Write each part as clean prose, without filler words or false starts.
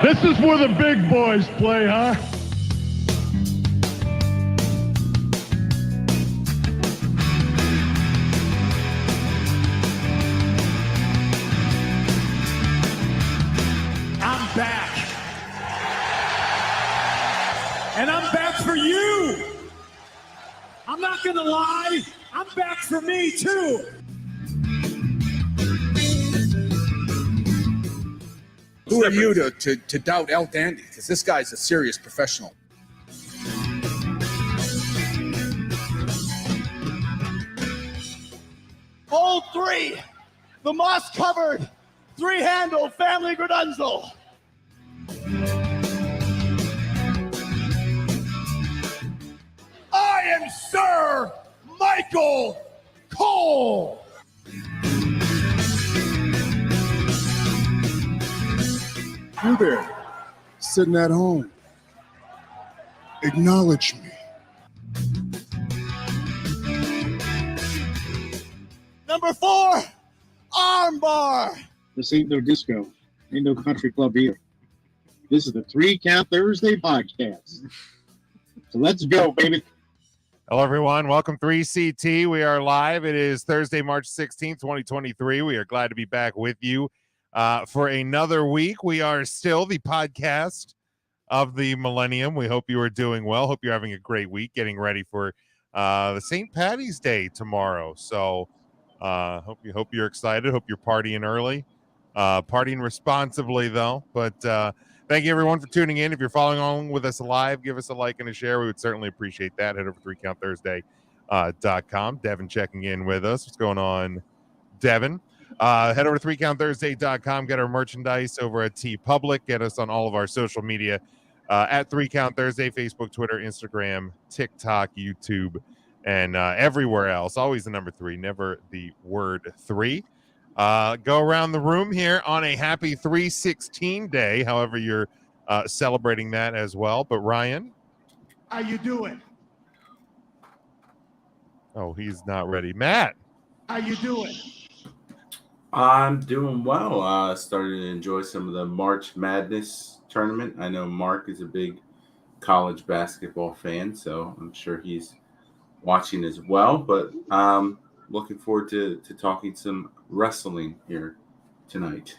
This is where the big boys play, huh? I'm back. And I'm back for you. I'm not gonna lie, I'm back for me too. Who are you to doubt El Dandy? Because this guy's a serious professional. Hole 3, the moss-covered, 3-handle family Gradunzel. I am Sir Michael Cole. You there, sitting at home. Acknowledge me. Number 4, armbar. This ain't no disco. Ain't no country club either. This is the 3 Count Thursday podcast. So let's go, baby. Hello, everyone. Welcome 3CT. We are live. It is Thursday, March 16th, 2023. We are glad to be back with you for another week. We are still the podcast of the millennium. We hope you are doing well. Hope you're having a great week, getting ready for the St. Patty's Day tomorrow. So hope you're excited. Hope you're partying early, partying responsibly though. But thank you everyone for tuning in. If you're following along with us live, give us a like and a share. We would certainly appreciate that. Head over to 3countthursday.com. Devin checking in with us. What's going on, Devin? Head over to 3countthursday.com. Get our merchandise over at TeePublic. Get us on all of our social media at 3Count Thursday, Facebook, Twitter, Instagram, TikTok, YouTube, and everywhere else. Always the number 3, never the word 3. Go around the room here on a happy 316 day, however you're celebrating that as well. But Ryan? How you doing? Oh, he's not ready. Matt? How you doing? I'm doing well. Started to enjoy some of the March Madness tournament. I know Mark is a big college basketball fan, so I'm sure he's watching as well. But looking forward to talking some wrestling here tonight.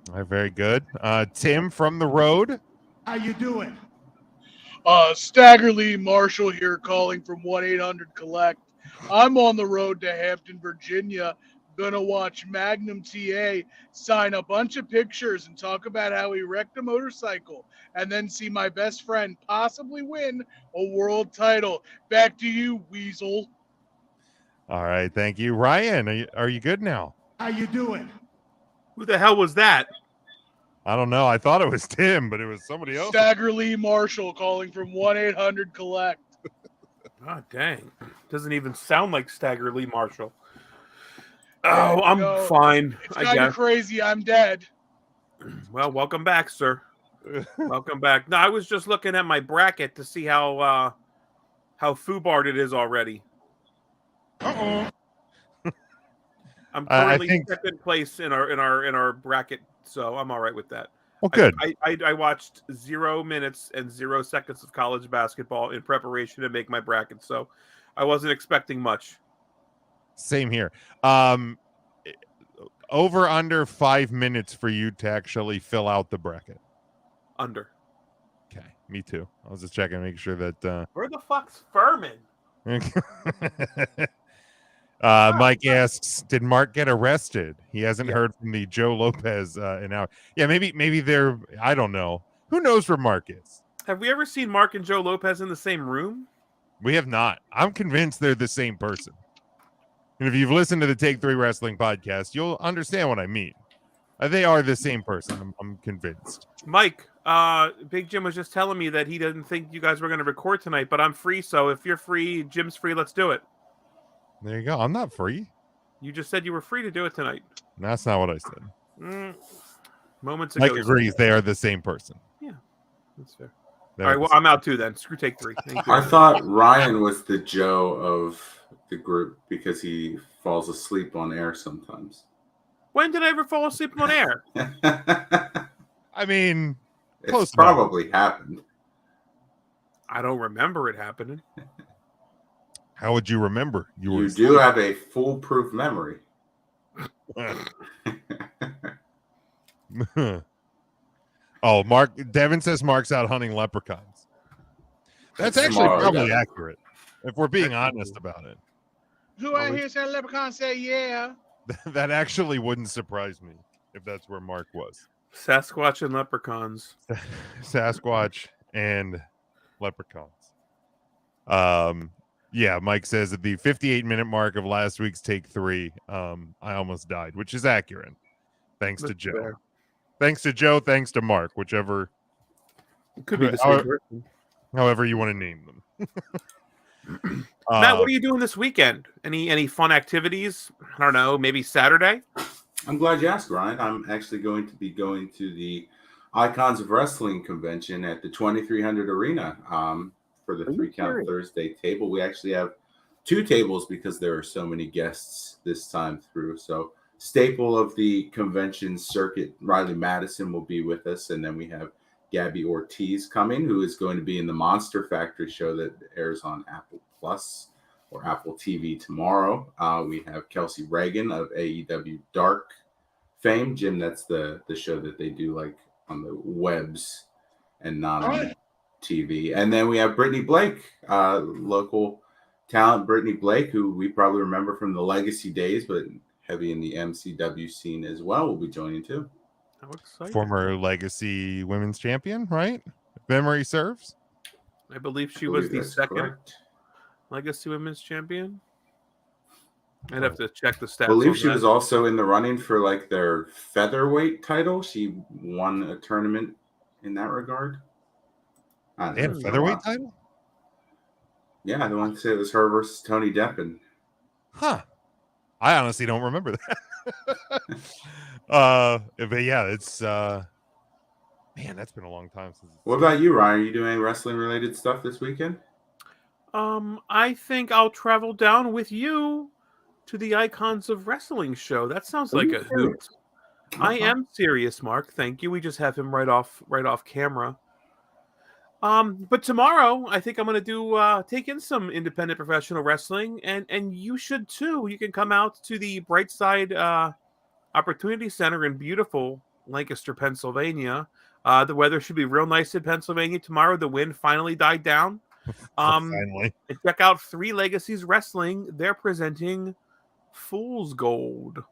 All right, very good. Tim from the road? How you doing? Staggerly Marshall here calling from 1-800-COLLECT. I'm on the road to Hampton, Virginia. Gonna watch Magnum TA sign a bunch of pictures and talk about how he wrecked a motorcycle and then see my best friend possibly win a world title. Back to you, Weasel. All right, thank you. Ryan, are you good now? How you doing? Who the hell was that? I don't know. I thought it was Tim, but it was somebody else. Staggerly Marshall calling from 1-800-COLLECT. God dang. Doesn't even sound like Stagger Lee Marshall. Oh, I'm fine. It's kind of crazy. I'm dead. Well, welcome back, sir. Welcome back. No, I was just looking at my bracket to see how foobarred it is already. Uh-oh. I'm currently second place in our bracket, so I'm all right with that. Well, good. I watched 0 minutes and 0 seconds of college basketball in preparation to make my bracket, so I wasn't expecting much. Same here. Over under 5 minutes for you to actually fill out the bracket. Under. Okay, me too. I was just checking, making sure that. Where the fuck's Furman? Mike asks, "Did Mark get arrested? He hasn't heard from the Joe Lopez in hour." Yeah, maybe they're. I don't know. Who knows where Mark is? Have we ever seen Mark and Joe Lopez in the same room? We have not. I'm convinced they're the same person. And if you've listened to the Take 3 Wrestling podcast, you'll understand what I mean. They are the same person. I'm convinced. Mike, Big Jim was just telling me that he didn't think you guys were going to record tonight, but I'm free. So if you're free, Jim's free. Let's do it. There you go. I'm not free. You just said you were free to do it tonight. That's not what I said. Moments ago. Mike agrees they are the same person. Yeah, that's fair. They're all right, well, I'm out too then. Screw Take 3. Thank you. I thought Ryan was the Joe of the group because he falls asleep on air sometimes. When did I ever fall asleep on air? I mean, Close It's enough. probably happened. I don't remember it happening. How would you remember? You do have a foolproof memory. Oh, Devin says Mark's out hunting leprechauns. That's actually Tomorrow, probably Devin. accurate, if we're being honest about it. Who out here said leprechaun say yeah? That actually wouldn't surprise me if that's where Mark was. Sasquatch and leprechauns. Sasquatch and leprechauns. Yeah, Mike says at the 58-minute mark of last week's take 3, I almost died, which is accurate. Thanks to Joe. Fair. Thanks to Joe, thanks to Mark, whichever. It could be the same person. However you want to name them. Matt, what are you doing this weekend? Any fun activities? I don't know, maybe Saturday? I'm glad you asked, Ryan. I'm actually going to be going to the Icons of Wrestling convention at the 2300 Arena for the 3 Count Thursday table. We actually have 2 tables because there are so many guests this time through. So staple of the convention circuit, Riley Madison will be with us, and then we have Gabby Ortiz coming, who is going to be in the Monster Factory show that airs on Apple Plus or Apple TV tomorrow. We have Kelsey Reagan of AEW Dark fame. Jim, that's the show that they do like on the webs and not on TV. And then we have Brittany Blake, local talent Brittany Blake, who we probably remember from the Legacy days, but heavy in the MCW scene as well, will be joining too. How exciting. Former Legacy Women's Champion, right? If memory serves. I believe she was the that's second correct. Legacy Women's Champion. I'd have to check the stats. I believe on she that. was also in the running for like their featherweight title. She won a tournament in that regard. They had a featherweight title? Yeah, I want to say it was her versus Tony Deppen. Huh. I honestly don't remember that. But yeah, it's man, that's been a long time since. What about you, Ryan? Are you doing wrestling related stuff this weekend? I think I'll travel down with you to the Icons of Wrestling show. That sounds like a hoot. I am serious, Mark. Thank you. We just have him right off camera. But tomorrow, I think I'm going to do take in some independent professional wrestling, and you should too. You can come out to the Brightside Opportunity Center in beautiful Lancaster, Pennsylvania. The weather should be real nice in Pennsylvania tomorrow. The wind finally died down. Finally. And check out 3 Legacies Wrestling. They're presenting Fool's Gold.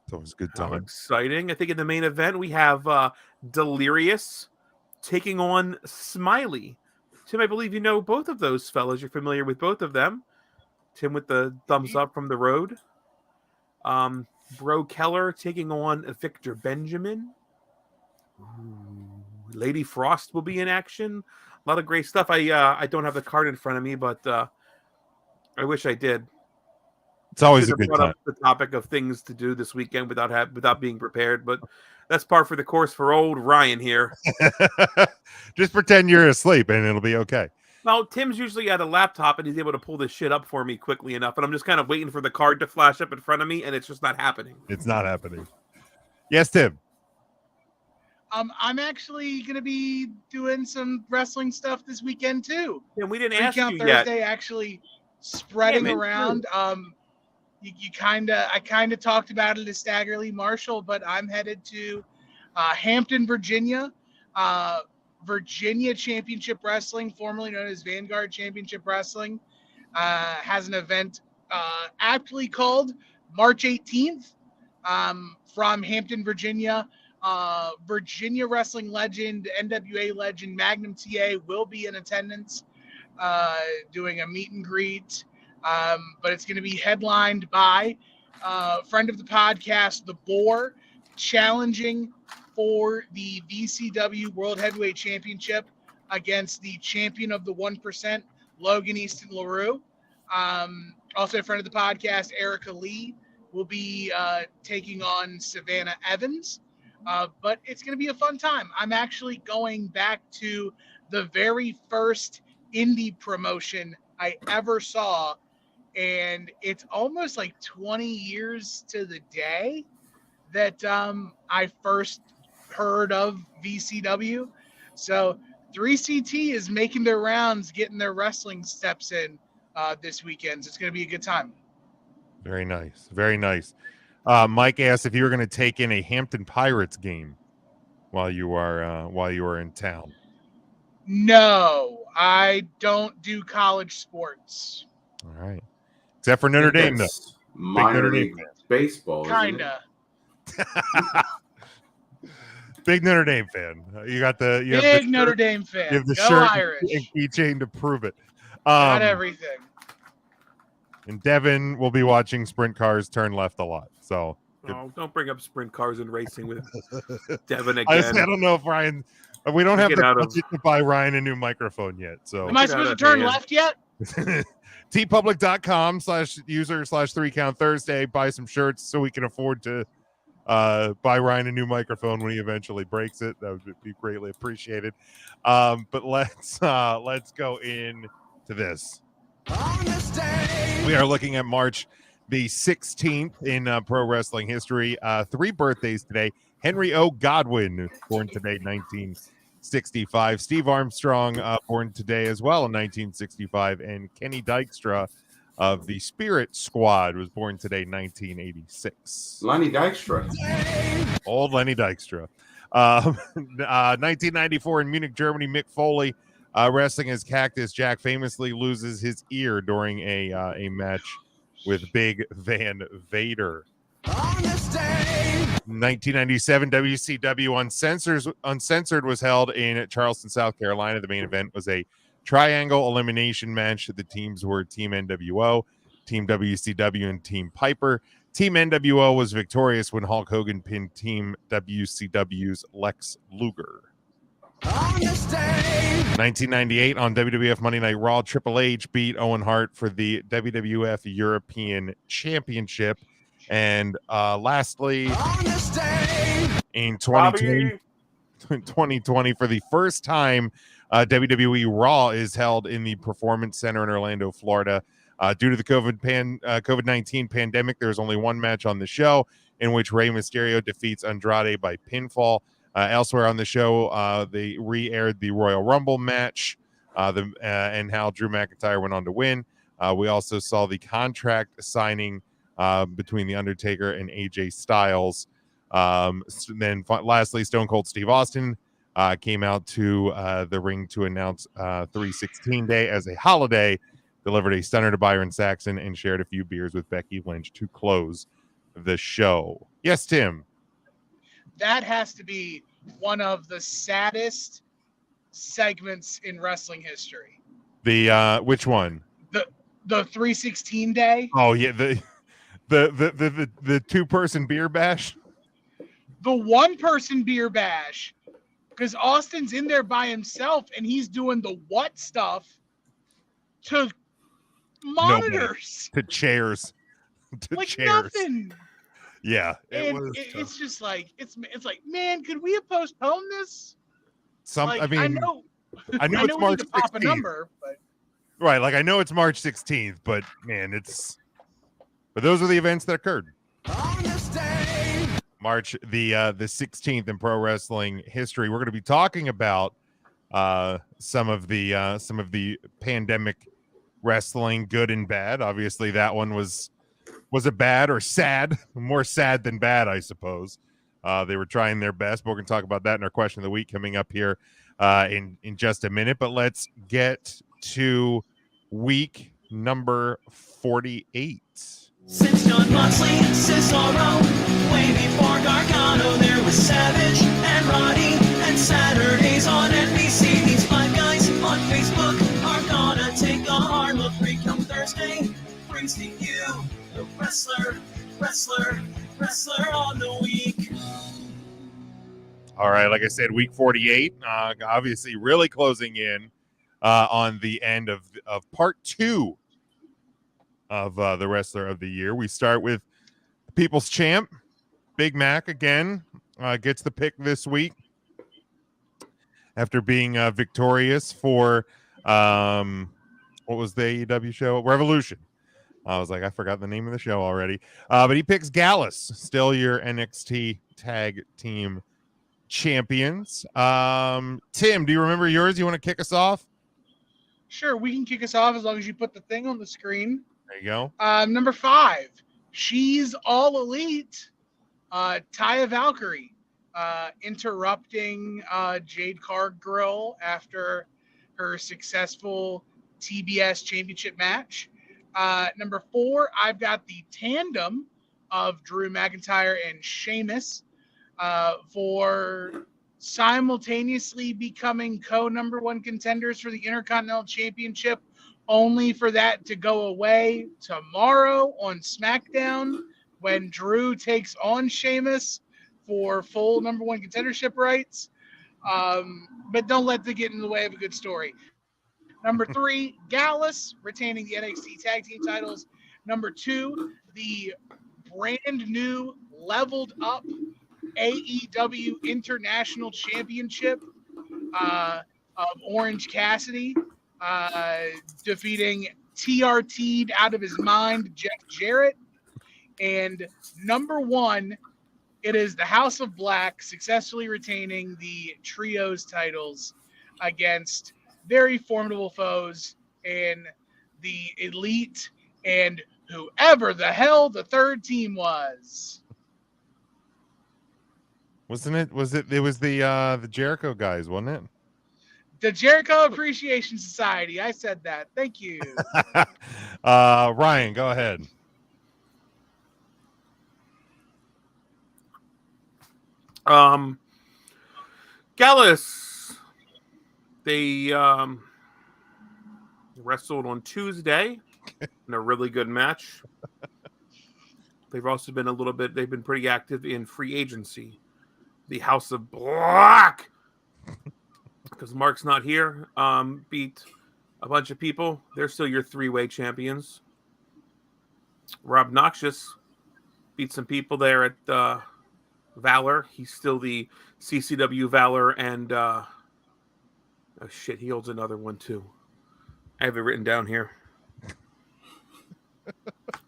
It's always a good How time. exciting. I think in the main event, we have Delirious taking on Smiley. Tim, I believe you know both of those fellas. You're familiar with both of them. Tim with the thumbs up from the road. Bro Keller taking on Victor Benjamin. Lady Frost will be in action. A lot of great stuff. I don't have the card in front of me, but I wish I did. It's always a Should have good brought time. up the topic of things to do this weekend without being prepared, but that's par for the course for old Ryan here. Just pretend you're asleep and it'll be okay. Well, Tim's usually at a laptop and he's able to pull this shit up for me quickly enough, and I'm just kind of waiting for the card to flash up in front of me, and it's just not happening. It's not happening. Yes, Tim. I'm actually going to be doing some wrestling stuff this weekend too. And we didn't 3 ask Count you Thursday yet. actually spreading Damn it, around. I kind of talked about it as Staggerly Marshall, but I'm headed to Hampton, Virginia. Virginia Championship Wrestling, formerly known as Vanguard Championship Wrestling, has an event aptly called March 18th from Hampton, Virginia. Virginia wrestling legend, NWA legend, Magnum TA will be in attendance doing a meet and greet. But it's going to be headlined by friend of the podcast, The Boar, challenging for the VCW World Heavyweight Championship against the champion of the 1%, Logan Easton LaRue. Also a friend of the podcast, Erica Lee, will be taking on Savannah Evans. But it's going to be a fun time. I'm actually going back to the very first indie promotion I ever saw, and it's almost like 20 years to the day that I first heard of VCW. So 3CT is making their rounds, getting their wrestling steps in this weekend. So it's going to be a good time. Very nice. Very nice. Mike asked if you were going to take in a Hampton Pirates game while you are in town. No, I don't do college sports. All right. Except for Notre Dame, though. Minor Notre Dame league baseball. Kinda. Big Notre Dame fan. You got the Big Notre Dame fan. You have the Go shirt Irish. and keychain to prove it. Got everything. And Devin will be watching sprint cars turn left a lot. So don't bring up sprint cars and racing with Devin again. I don't know if Ryan. We don't have the out budget to buy Ryan a new microphone yet. So Am I supposed to turn left yet? tpublic.com/user/3count Thursday. Buy some shirts so we can afford to buy Ryan a new microphone when he eventually breaks it. That would be greatly appreciated. But let's go into this. We are looking at March the 16th in pro wrestling history. 3 birthdays today. Henry O. Godwin, born today, 1965. Steve Armstrong, born today as well in 1965. And Kenny Dykstra of the Spirit Squad was born today, 1986. Lenny Dykstra. Old Lenny Dykstra. 1994 in Munich, Germany, Mick Foley, wrestling as Cactus Jack, famously loses his ear during a match with Big Van Vader. 1997 WCW Uncensored was held in Charleston, South Carolina. The main event was a triangle elimination match. The teams were Team NWO, Team WCW, and Team Piper. Team NWO was victorious when Hulk Hogan pinned Team WCW's Lex Luger. 1998 on WWF Monday Night Raw, Triple H beat Owen Hart for the WWF European Championship. And lastly, in 2020, for the first time, WWE Raw is held in the Performance Center in Orlando, Florida. Due to the COVID-19 pandemic, there's only one match on the show in which Rey Mysterio defeats Andrade by pinfall. Elsewhere on the show, they re-aired the Royal Rumble match and how Drew McIntyre went on to win. We also saw the contract signing between The Undertaker and AJ Styles. Then lastly, Stone Cold Steve Austin came out to the ring to announce 316 Day as a holiday, delivered a stunner to Byron Saxon, and shared a few beers with Becky Lynch to close the show. Yes, Tim. That has to be one of the saddest segments in wrestling history. The which one? The 316 Day. Oh yeah, the 2-person beer bash. The 1-person beer bash, because Austin's in there by himself and he's doing the what stuff to monitors, to chairs, like chairs. nothing. Yeah, it's just like it's like, man, could we have postponed this? I know I know it's March 16th. Pop a number, but right, like I know it's March 16th, but man, but those are the events that occurred. March the 16th in pro wrestling history. We're going to be talking about some of the pandemic wrestling, good and bad. Obviously, that one was a bad or sad, more sad than bad, I suppose. They were trying their best, but we're going to talk about that in our question of the week coming up here in just a minute. But let's get to week number 48. Since John Moxley and Cesaro, way before Gargano, there was Savage and Roddy, and Saturdays on NBC. These 5 guys on Facebook are gonna take a hard look. Come Thursday brings to you the wrestler on the week. All right, like I said, week 48, obviously really closing in on the end of part 2 of the wrestler of the year. We start with the People's Champ, Big Mac again, gets the pick this week after being victorious for what was the AEW show? Revolution. I was like, I forgot the name of the show already. But he picks Gallus, still your NXT Tag Team champions. Tim, do you remember yours? You want to kick us off? Sure, we can kick us off as long as you put the thing on the screen. There you go. Number 5, she's all elite. Taya Valkyrie interrupting Jade Cargill after her successful TBS championship match. Number 4, I've got the tandem of Drew McIntyre and Sheamus for simultaneously becoming co-number 1 contenders for the Intercontinental Championship, only for that to go away tomorrow on SmackDown when Drew takes on Sheamus for full number 1 contendership rights. But don't let that get in the way of a good story. Number 3, Gallus retaining the NXT Tag Team titles. Number 2, the brand new leveled up AEW International Championship of Orange Cassidy defeating TRT'd out of his mind Jeff Jarrett. And number 1, it is the House of Black successfully retaining the trios titles against very formidable foes in the Elite and whoever the hell the third team was. Wasn't it? It was the Jericho guys, wasn't it? The Jericho Appreciation Society. I said that. Thank you. Ryan, go ahead. Gallus. They wrestled on Tuesday in a really good match. They've also been they've been pretty active in free agency. The House of Black, because Mark's not here, beat a bunch of people. They're still your 3-way champions. Rob Noxious beat some people there at Valor. He's still the CCW Valor, and oh shit, he holds another one too. I have it written down here.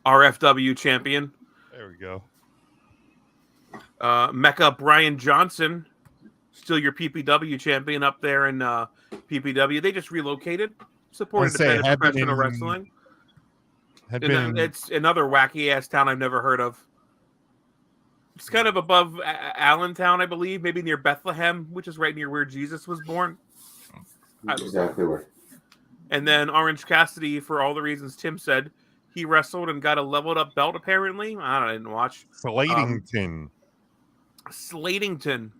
RFW champion. There we go. Mecca Brian Johnson, still your PPW champion up there in PPW. They just relocated. Support independent professional wrestling. It's another wacky ass town I've never heard of. It's kind of above Allentown, I believe, maybe near Bethlehem, which is right near where Jesus was born. Exactly where. And then Orange Cassidy, for all the reasons Tim said, he wrestled and got a leveled up belt. Apparently, I didn't watch. Slatington. Slatington.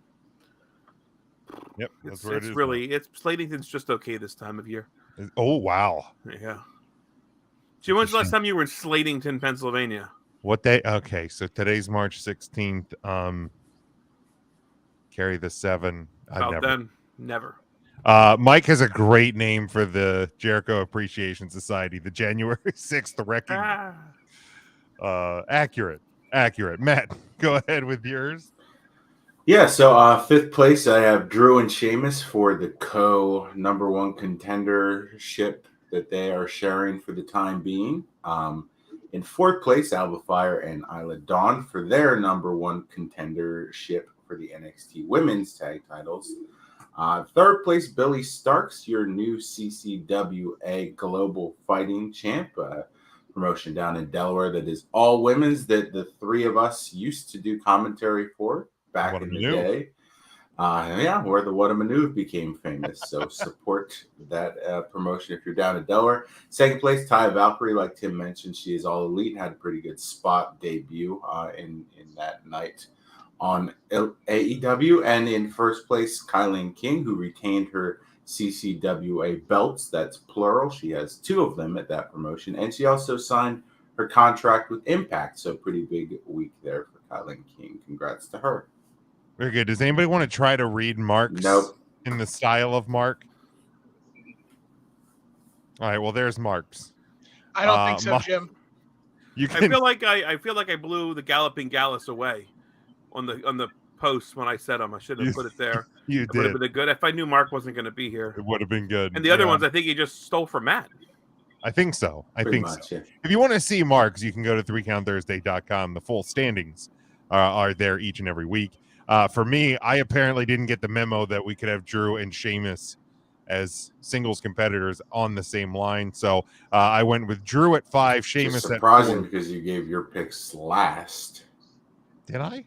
Yep, that's where it's it is. Really, Slatington's just okay this time of year. Oh wow. Yeah. Jim, when's the last time you were in Slatington, Pennsylvania? What day? Okay, so today's March 16th. Carry the 7. Never. Mike has a great name for the Jericho Appreciation Society, the January 6th wrecking. Accurate. Matt, go ahead with yours. Yeah, so 5th place, I have Drew and Sheamus for the number 1 contendership that they are sharing for the time being. In 4th place, Alba Fire and Isla Dawn for their number 1 contendership for the NXT Women's Tag Titles. 3rd place, Billy Starks, your new CCWA Global Fighting Champ, promotion down in Delaware that is all women's that the 3 of us used to do commentary for back in the day. Where the What a Maneuver became famous. So support that promotion if you're down in Delaware. 2nd place, Taya Valkyrie, like Tim mentioned, she is all elite, had a pretty good spot debut in that night on AEW. And in 1st place, Kylan King, who retained her CCWA belts. That's plural. She has 2 of them at that promotion. And she also signed her contract with Impact. So pretty big week there for Kylan King. Congrats to her. Very good. Does anybody want to try to read Mark's in the style of Mark? All right. Well, there's Mark's. I don't think so, Jim. I feel like I blew the Galloping Gallus away on the post when I said them. I should have put it there. You did. Would have been good if I knew Mark wasn't going to be here. It would have been good. And the other ones, I think he just stole from Matt. I think so. Pretty much, so. Yeah. If you want to see Mark's, you can go to 3countthursday.com. The full standings are there each and every week. For me, I apparently didn't get the memo that we could have Drew and Sheamus as singles competitors on the same line. So I went with Drew at 5, Sheamus Just at surprising 4. because you gave your picks last. Did I?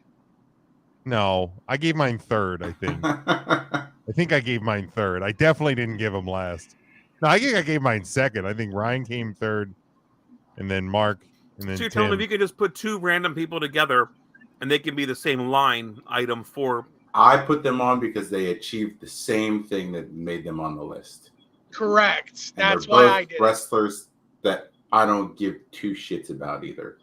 No, I gave mine third, I think. I think I gave mine third. I definitely didn't give him last. No, I think I gave mine second. I think Ryan came third, and then Mark, and then So you're Tim. telling me if you could just put two random people together and they can be the same line item for... I put them on because they achieved the same thing that made them on the list. Correct. And That's they're why both I did it. wrestlers that I don't give two shits about either.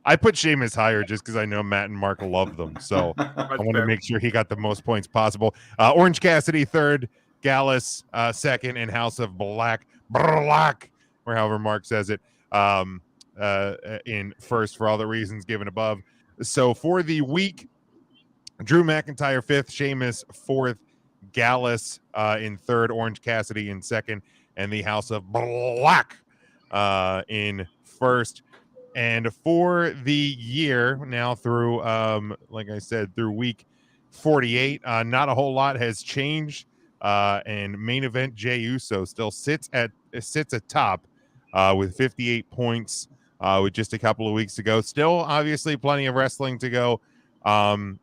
I put Sheamus higher just because I know Matt and Mark love them. So I want to make sure he got the most points possible. Orange Cassidy third, Gallus second, and House of Black, or however Mark says it, in first for all the reasons given above. So for the week, Drew McIntyre fifth, Sheamus fourth, Gallus in third, Orange Cassidy in second, and the House of Black in first. And for the year now through, like I said, through week 48, not a whole lot has changed. And main event Jey Uso still sits atop with 58 points with just a couple of weeks to go. Still, obviously, plenty of wrestling to go, and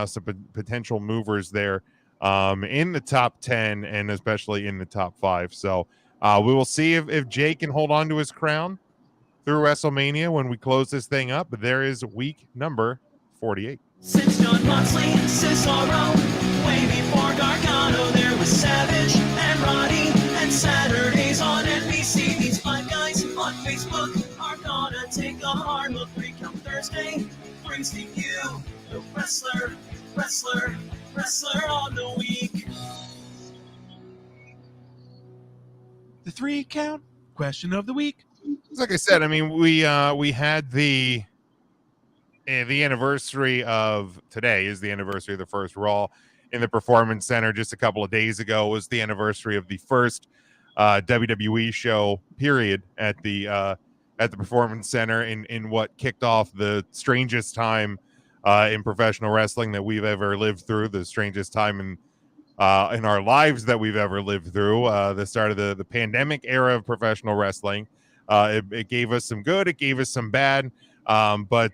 some potential movers there in the top 10 and especially in the top 5. So we will see if Jey can hold on to his crown through WrestleMania when we close this thing up. But there is week number 48. Since John Moxley and Cesaro, way before Gargano, there was Savage and Roddy, and Saturdays on NBC. These five guys on Facebook are gonna take a hard look. 3 Count Thursday brings to you the wrestler on the week. The 3 Count question of the week. Like I said, I mean, we had the anniversary of today is the anniversary of the first Raw in the Performance Center. Just a couple of days ago was the anniversary of the first WWE show period at the Performance Center in what kicked off the strangest time in professional wrestling that we've ever lived through, the strangest time in our lives that we've ever lived through, the start of the pandemic era of professional wrestling. It gave us some good, it gave us some bad, but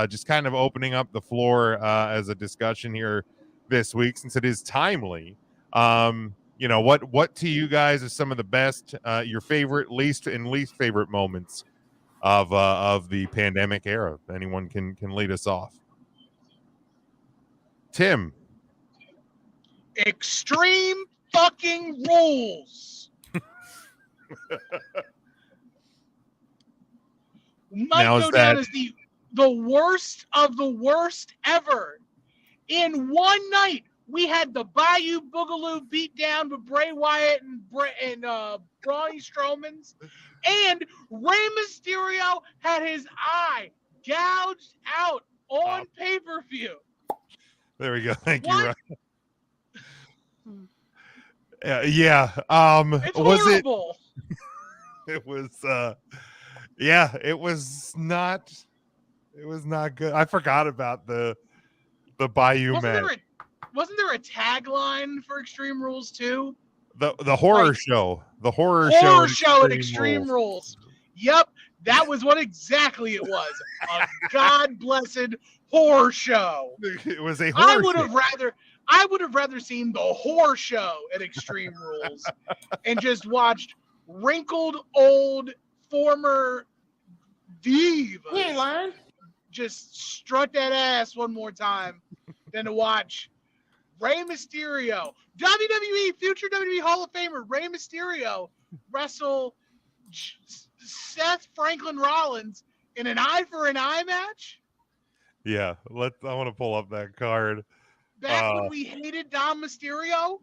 just kind of opening up the floor as a discussion here this week, since it is timely. What to you guys is some of the best, your favorite, least favorite moments of the pandemic era? Anyone can lead us off. Tim. Extreme fucking Rules. Might go down as the worst of the worst ever. In one night, we had the Bayou Boogaloo beat down with Bray Wyatt and Braun Strowman's, and Rey Mysterio had his eye gouged out on pay-per-view. There we go. Thank you, Ryan. It's horrible. It was it was not good. I forgot about the Bayou match. Wasn't there a tagline for Extreme Rules too? The horror show. The horror show at Extreme Rules. Yep, that was what exactly it was. A God-blessed horror show. It was a horror I would have rather seen the horror show at Extreme Rules and just watched wrinkled old former divas just strut that ass one more time than to watch Rey Mysterio, WWE future WWE Hall of Famer Rey Mysterio, wrestle Seth Franklin Rollins in an eye for an eye match. Yeah, I want to pull up that card. Back when we hated Dom Mysterio.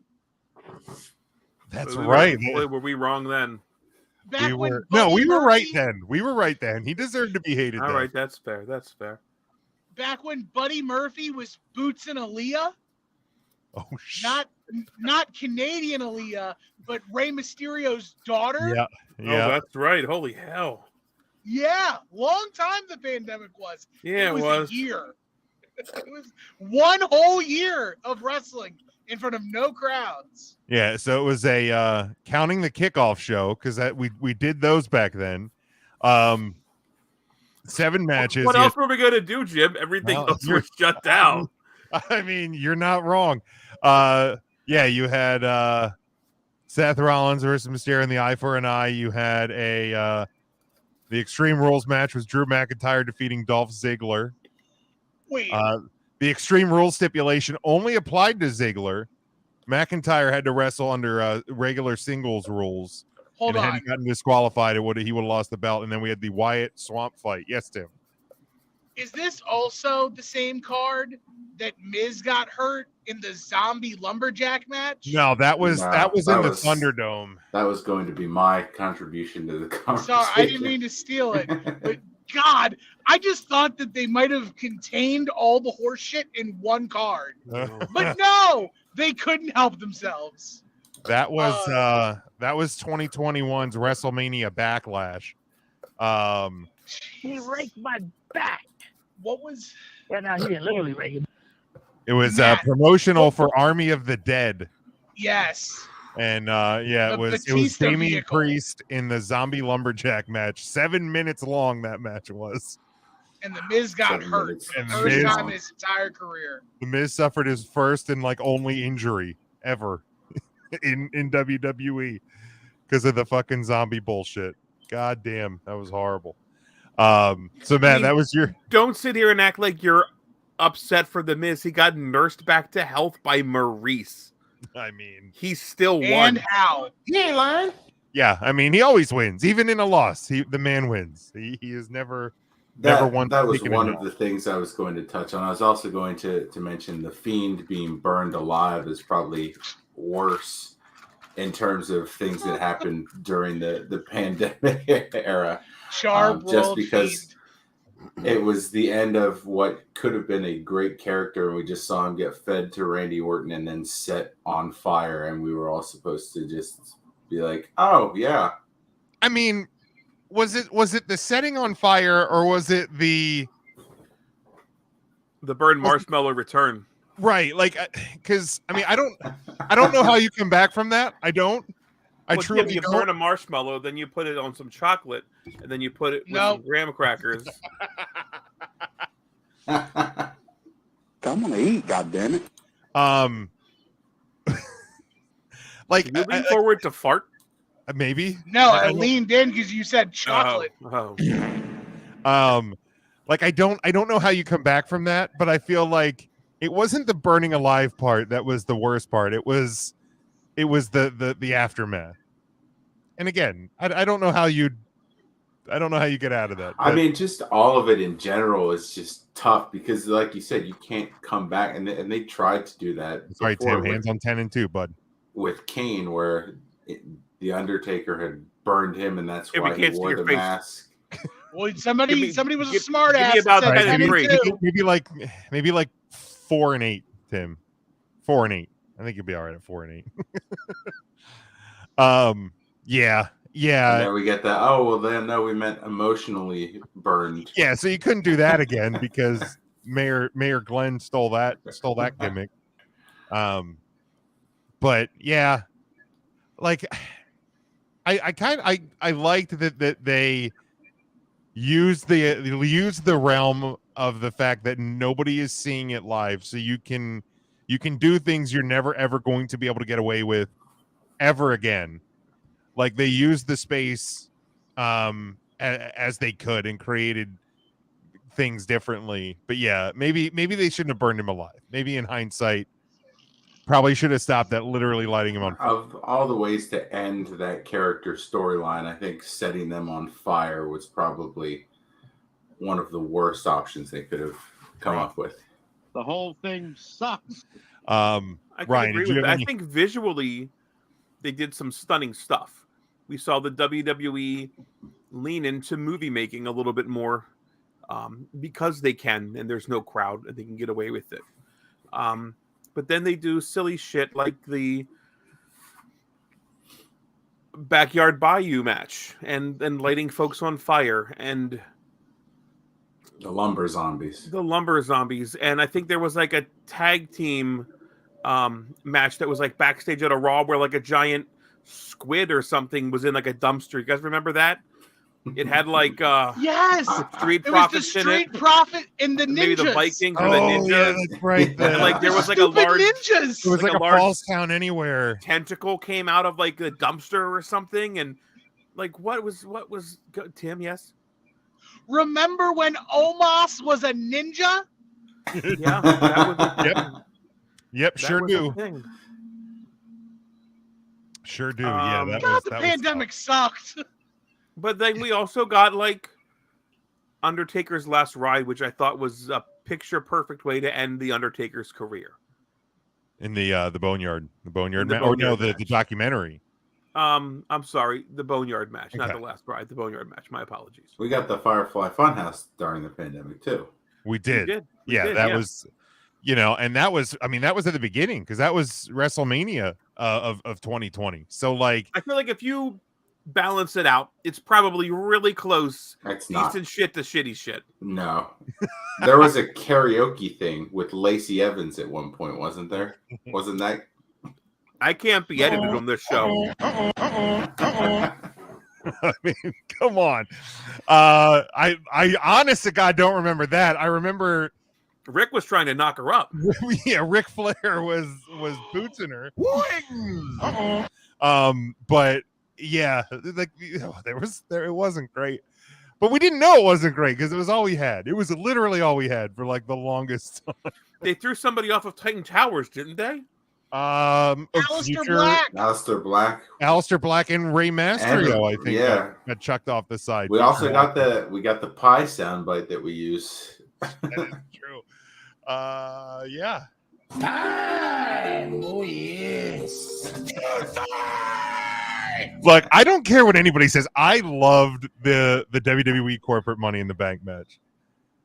That's right. Were we wrong then? We were right then. We were right then. He deserved to be hated. All right, that's fair. That's fair. Back when Buddy Murphy was Boots and Aaliyah. Oh shit. Not Canadian Aaliyah, but Rey Mysterio's daughter. Yeah. Oh, that's right. Holy hell. Yeah, long time the pandemic was. Yeah, it was. A year. It was one whole year of wrestling in front of no crowds. Yeah, so it was a counting the kickoff show because that we did those back then. 7 matches. What You had- else were we gonna do, Jim? Everything Well, else you're- was shut down. I mean, you're not wrong. Yeah, you had Seth Rollins versus Mysterio in the Eye for an Eye. You had the Extreme Rules match was Drew McIntyre defeating Dolph Ziggler. Wait, The Extreme Rules stipulation only applied to Ziggler. McIntyre had to wrestle under regular singles rules. hold and on. had he gotten disqualified, he would have lost the belt. And then we had the Wyatt Swamp fight. Yes, Tim. Is this also the same card that Miz got hurt in the zombie lumberjack match? No, that was No, that was that in the was- Thunderdome. That was going to be my contribution to the conversation. Sorry, I didn't mean to steal it. But God, I just thought that they might have contained all the horse shit in one card. But no, they couldn't help themselves. That was 2021's WrestleMania Backlash. He raked my back. What was? Yeah, now he literally raked. It was Matt. promotional for Army of the Dead. Yes. And The it was Batista Damian vehicle. Priest in the Zombie Lumberjack match. 7 minutes long that match was. And the Miz got 7 hurt minutes. for the And the first Miz- time in his entire career. The Miz suffered his first and like only injury ever in WWE because of the fucking zombie bullshit. God damn, that was horrible. So Matt, that was your Don't sit here and act like you're upset for the Miz. He got nursed back to health by Maurice. I mean, He still And won. how? He ain't lying. yeah, I mean he always wins, even in a loss. The man wins. He is never once That was taken a one loss. of the things I was going to touch on. I was also going to mention the Fiend being burned alive is probably worse in terms of things that happened during the pandemic era. Sharp Just World because Fiend. it was the end of what could have been a great character, and we just saw him get fed to Randy Orton and then set on fire, and we were all supposed to just be like, "Oh yeah." I mean, was it the setting on fire or was it the Burn Marshmallow return. right? Like, because I mean, I don't know how you come back from that. I don't. I Well, truly Jim, you don't. burn a marshmallow, then you put it on some chocolate, and then you put it with Nope. some graham crackers. I'm gonna eat, goddammit. Like You lean forward to fart. maybe. No, I don't- leaned in because you said chocolate. Oh. Like I don't know how you come back from that, but I feel like it wasn't the burning alive part that was the worst part. It was the aftermath. And again, I don't know how you get out of that. I but- mean, just all of it in general is just tough because, like you said, you can't come back, and they tried to do that. sorry, before Tim. Hands on 10 and 2, bud. with Kane, where the Undertaker had burned him, and that's Yeah, we why he can't see wore your the face. mask. Well, somebody was a smart give me ass. about that said 10 and 10 3. and 2. Maybe like 4 and 8, Tim. 4 and 8. I think you'll be all right at 4 and 8. Yeah. And then we get that. Oh well, then no, we meant emotionally burned. Yeah, so you couldn't do that again because Mayor Glenn stole that gimmick. But yeah, like I liked that they used the realm of the fact that nobody is seeing it live, so you can do things you're never ever going to be able to get away with ever again. Like they used the space as they could and created things differently. But yeah, maybe they shouldn't have burned him alive. Maybe in hindsight, probably should have stopped at literally lighting him on fire. Of all the ways to end that character storyline, I think setting them on fire was probably one of the worst options they could have come up with. The whole thing sucks. I can Ryan, agree did you with have that. any- I think visually they did some stunning stuff. We saw the WWE lean into movie making a little bit more because they can, and there's no crowd, and they can get away with it. But then they do silly shit like the Backyard Bayou match and lighting folks on fire. And The Lumber Zombies. The Lumber Zombies, and I think there was like a tag team match that was like backstage at a Raw where like a giant squid or something was in like a dumpster. You guys remember that? It had like Yes, Street it was the Profits in Street it. Profit and the ninjas. Maybe the Vikings or the Oh, ninjas. yeah, that's right. And like there was like a Stupid large ninjas. It was like a large falls count anywhere. tentacle came out of like the dumpster or something, and like what was Tim? Yes. Remember when Omos was a ninja? Yeah. That was Yep, that sure was a do. thing. Sure do. Yeah, that God, was the that pandemic sucked. But then we also got like Undertaker's Last Ride, which I thought was a picture perfect way to end the Undertaker's career. in the Boneyard, The match, or no, Boneyard the match. documentary. I'm sorry, the Boneyard match, not Okay. the Last Ride. The Boneyard match. My apologies. We got the Firefly Funhouse during the pandemic too. We did. We Yeah, did, that was, and that was, I mean, that was at the beginning because that was WrestleMania of 2020. So like, I feel like if you balance it out, it's probably really close. It's not. Decent shit to shitty shit. No. There was a karaoke thing with Lacey Evans at one point, wasn't there? Wasn't that? I can't be edited on this show. I mean, come on. I honest to God don't remember that. I remember Rick was trying to knock her up. yeah, Ric Flair was bootsing her. But yeah, like it wasn't great. But we didn't know it wasn't great because it was all we had. It was literally all we had for like the longest time. They threw somebody off of Titan Towers, didn't they? Aleister Black and Rey Mysterio, I think, yeah, got chucked off the side. We also got the pie soundbite that we use. That is true. Yeah. Time. Oh, yes. Look, I don't care what anybody says. I loved the WWE corporate Money in the Bank match.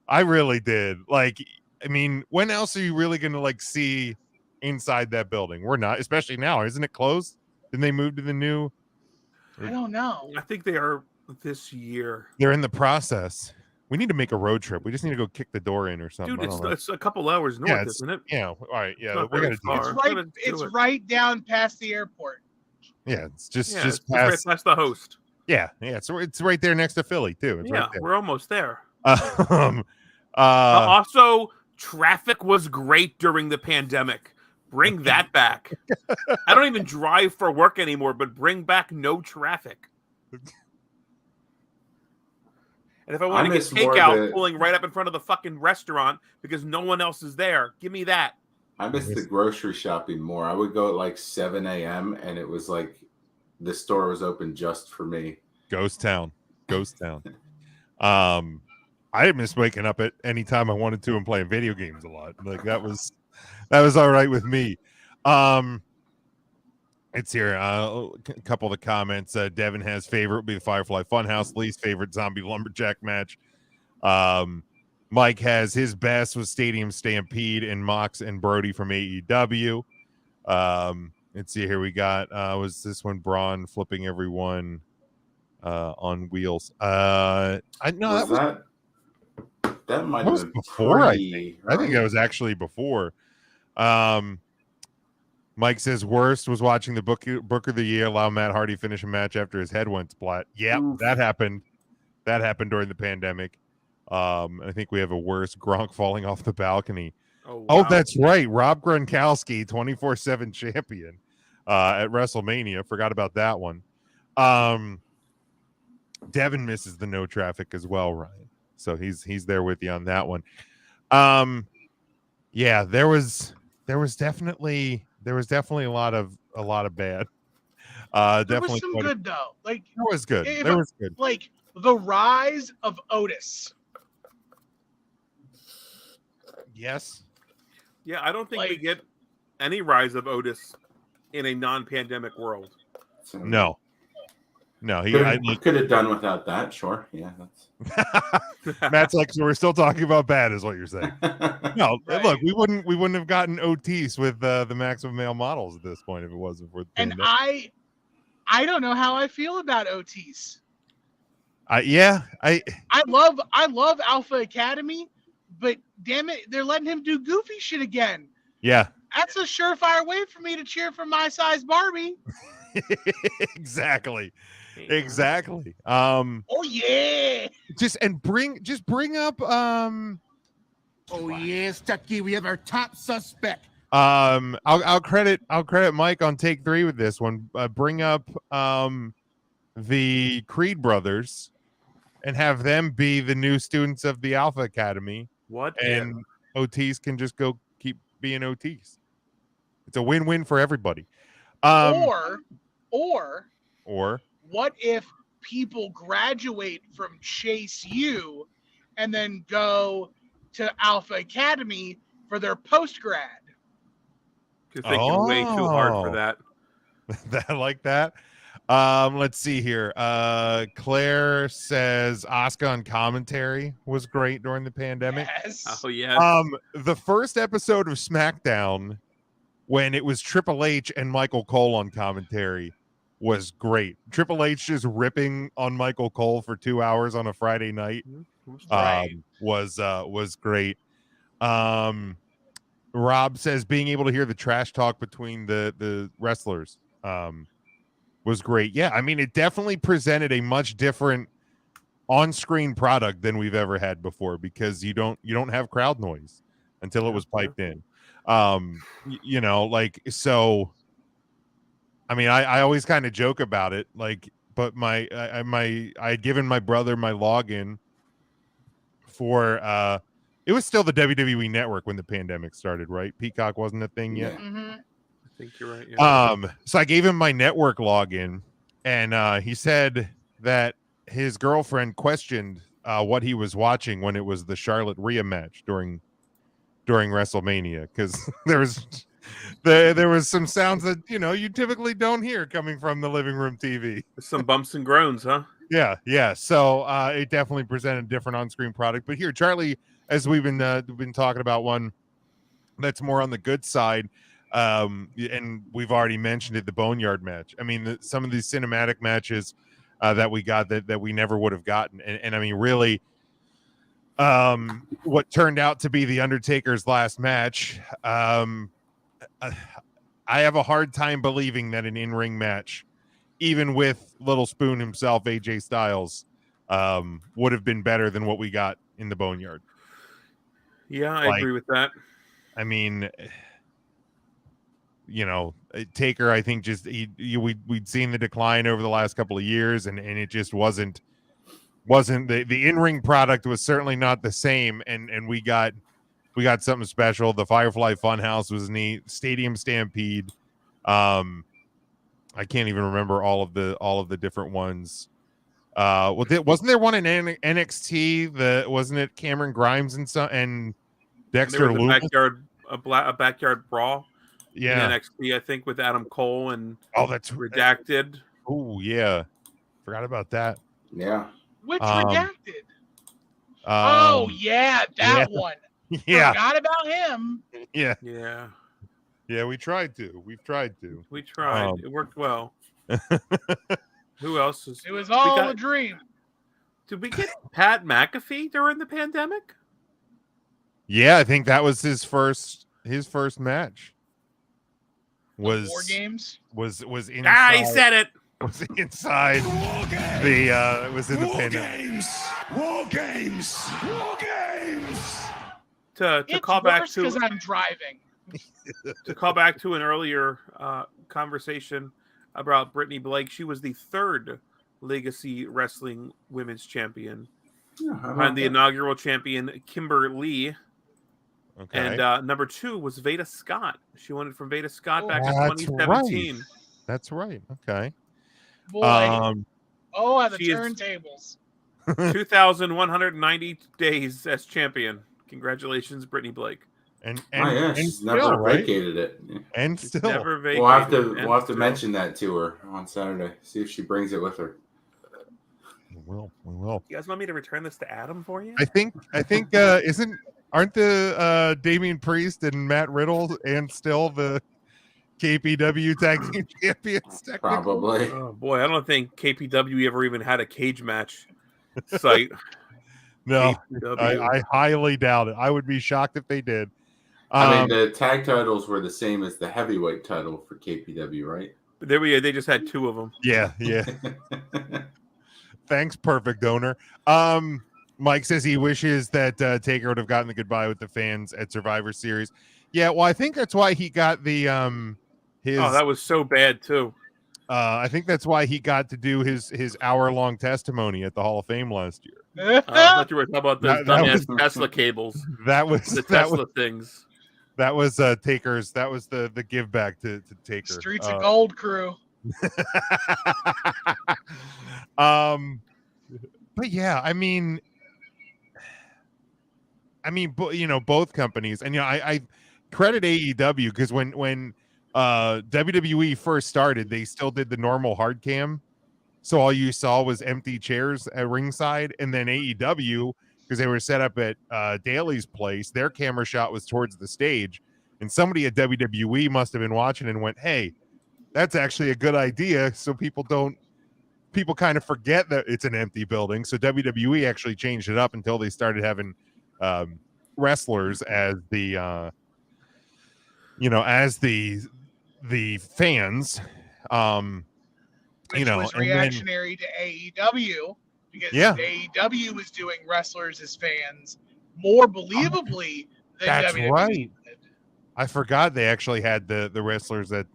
I really did. Like, I mean, when else are you really going to like see inside that building? We're not, especially now. Isn't it closed? Didn't they move to the new? I don't know. I think they are this year. They're in the process. We need to make a road trip. We just need to go kick the door in or something. Dude, I don't know. it's a couple hours north, isn't it? Yeah. All right. Yeah. Not We're very gonna do far. it. It's right down past the airport. Yeah. It's just it's past. right past the host. Yeah. Yeah. So it's right there next to Philly too. It's Yeah, right there. we're almost there. Also, traffic was great during the pandemic. Bring that back. I don't even drive for work anymore, but bring back no traffic. And if I want to get takeout, pulling right up in front of the fucking restaurant because no one else is there, give me that. I miss the grocery shopping more. I would go at like 7 a.m. and it was like the store was open just for me. Ghost town. I miss waking up at any time I wanted to and playing video games a lot. Like that was all right with me. It's here. A couple of the comments. Devin has favorite would be the Firefly Funhouse. Least favorite Zombie Lumberjack match. Mike has his best was Stadium Stampede and Mox and Brody from AEW. Let's see here. We got was this one Braun flipping everyone on wheels. That might have been before. I think that was actually before. Mike says worst was watching the Booker of the Year allow Matt Hardy finish a match after his head went splat. Yeah, that happened. That happened during the pandemic. I think we have a worse Gronk falling off the balcony. Oh, that's right. Rob Gronkowski, 24/7 champion at WrestleMania. Forgot about that one. Devin misses the no traffic as well, Ryan. So he's there with you on that one. Yeah, there was definitely a lot of bad. There Definitely was some good though. Like there was good. There was good. Like the rise of Otis. Yes. Yeah, I don't think we get any rise of Otis in a non-pandemic world. No, he could have done without that. Sure, yeah. That's... Matt's like, so we're still talking about bad, is what you're saying. No, look, we wouldn't have gotten Otis with the maximum male models at this point if it wasn't for the and pandemic. I don't know how I feel about Otis. I love Alpha Academy, but damn it, they're letting him do goofy shit again. Yeah. That's a surefire way for me to cheer for my size Barbie. Exactly. Oh yeah. Just bring up Oh yeah, Stucky, we have our top suspect. I'll credit Mike on take 3 with this one. Bring up the Creed brothers and have them be the new students of the Alpha Academy. What? And OTs can just go keep being OTs. It's a win-win for everybody. Or what if people graduate from Chase U and then go to Alpha Academy for their post-grad? You're thinking way too hard for that. I like that. Let's see here. Claire says Asuka on commentary was great during the pandemic. Yes. Oh yes. The first episode of SmackDown, when it was Triple H and Michael Cole on commentary, was great. Triple H just ripping on Michael Cole for 2 hours on a Friday night was great. Rob says being able to hear the trash talk between the wrestlers was great. Yeah, I mean, it definitely presented a much different on-screen product than we've ever had before, because you don't have crowd noise until it was piped in. So I mean, I always kind of joke about it, like, but I had given my brother my login for it was still the WWE Network when the pandemic started, right? Peacock wasn't a thing yet. Mm-hmm. I think you're right. Yeah. So I gave him my network login, and he said that his girlfriend questioned what he was watching when it was the Charlotte Rhea match during WrestleMania, because there was some sounds that you typically don't hear coming from the living room TV. Some bumps and groans, huh? Yeah. So it definitely presented a different on-screen product. But here, Charlie, as we've been talking about one that's more on the good side, and we've already mentioned it, the Boneyard match. I mean, some of these cinematic matches that we got that we never would have gotten, and I mean, really, what turned out to be the Undertaker's last match. I have a hard time believing that an in-ring match, even with Little Spoon himself, AJ Styles, would have been better than what we got in the Boneyard. Yeah, I agree with that. I mean, Taker, I think just we'd seen the decline over the last couple of years, and it just wasn't the in-ring product was certainly not the same, and we got something special. The Firefly Funhouse was neat. Stadium Stampede. I can't even remember all of the different ones. Wasn't there one in NXT? Wasn't it Cameron Grimes and Dexter Lumis? A backyard brawl. Yeah, in NXT, I think, with Adam Cole and that's Redacted. Oh yeah, forgot about that. Yeah. Which Redacted? That one. Yeah, Forgot about him. Yeah. We tried to. We tried. It worked well. Who else? It was all a dream. Did we get Pat McAfee during the pandemic? Yeah, I think that was his first match. Was War Games? Was inside. He said it. Was inside the it was in the pandemic. War games. To call back to, because I'm driving. To call back to an earlier conversation about Brittany Blake, she was the third Legacy Wrestling Women's Champion, behind the inaugural champion Kimber Lee. Okay. And number 2 was Veda Scott. She won it from Veda Scott back in 2017. Right. That's right. Okay. Boy. The turntables. 2,190 days as champion. Congratulations, Brittany Blake. And never still, vacated it. And still, never vacated. We'll have to mention that to her on Saturday. See if she brings it with her. We will. You guys want me to return this to Adam for you? I think aren't the Damian Priest and Matt Riddle and still the KPW tag team champions? Probably. Oh boy, I don't think KPW ever even had a cage match site. No, AEW. I highly doubt it. I would be shocked if they did. I mean, the tag titles were the same as the heavyweight title for KPW, right? They just had 2 of them. Yeah. Thanks, perfect donor. Mike says he wishes that Taker would have gotten the goodbye with the fans at Survivor Series. Yeah, well, I think that's why he got the his. Oh, that was so bad too. I think that's why he got to do his hour-long testimony at the Hall of Fame last year. I thought you were talking about those That dumbass Tesla cables. That was the Tesla things. That was Taker's. That was the give back to Taker. Streets of Gold crew. But yeah, I mean, both companies, and I credit AEW because when WWE first started, they still did the normal hard cam, so all you saw was empty chairs at ringside, and then AEW, because they were set up at Daly's place, their camera shot was towards the stage, and somebody at WWE must have been watching and went, "Hey, that's actually a good idea," so people kind of forget that it's an empty building. So WWE actually changed it up until they started having wrestlers as the as the fans, which was reactionary to AEW, because AEW was doing wrestlers as fans more believably than that's WWE. right. I forgot they actually had the wrestlers at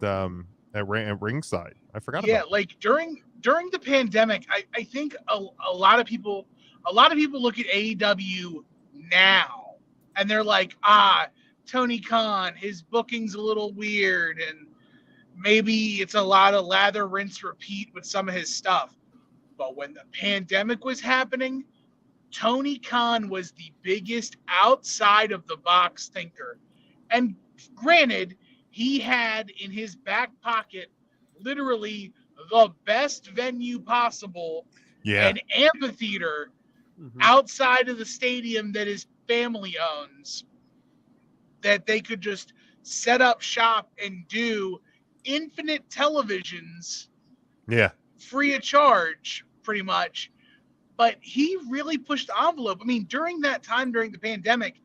ringside. I forgot. Yeah, about like during the pandemic, I think a lot of people look at AEW now and they're like, Tony Khan, his booking's a little weird, and maybe it's a lot of lather, rinse, repeat with some of his stuff. But when the pandemic was happening, Tony Khan was the biggest outside of the box thinker. And granted, he had in his back pocket literally the best venue possible, an amphitheater outside of the stadium that his family owns, that they could just set up shop and do infinite televisions free of charge, pretty much. But he really pushed the envelope. I mean, during that time, during the pandemic,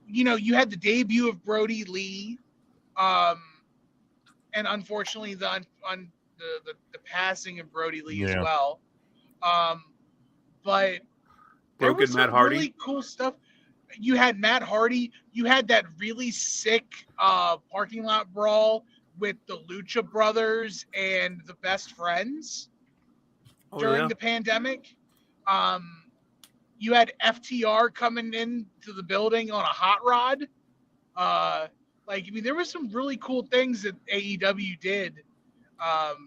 you had the debut of Brody Lee, and unfortunately the passing of Brody Lee as well. But there was some Matt Hardy. Really cool stuff. You had Matt Hardy. You had that really sick parking lot brawl with the Lucha Brothers and the Best Friends during the pandemic. You had FTR coming into the building on a hot rod. There were some really cool things that AEW did.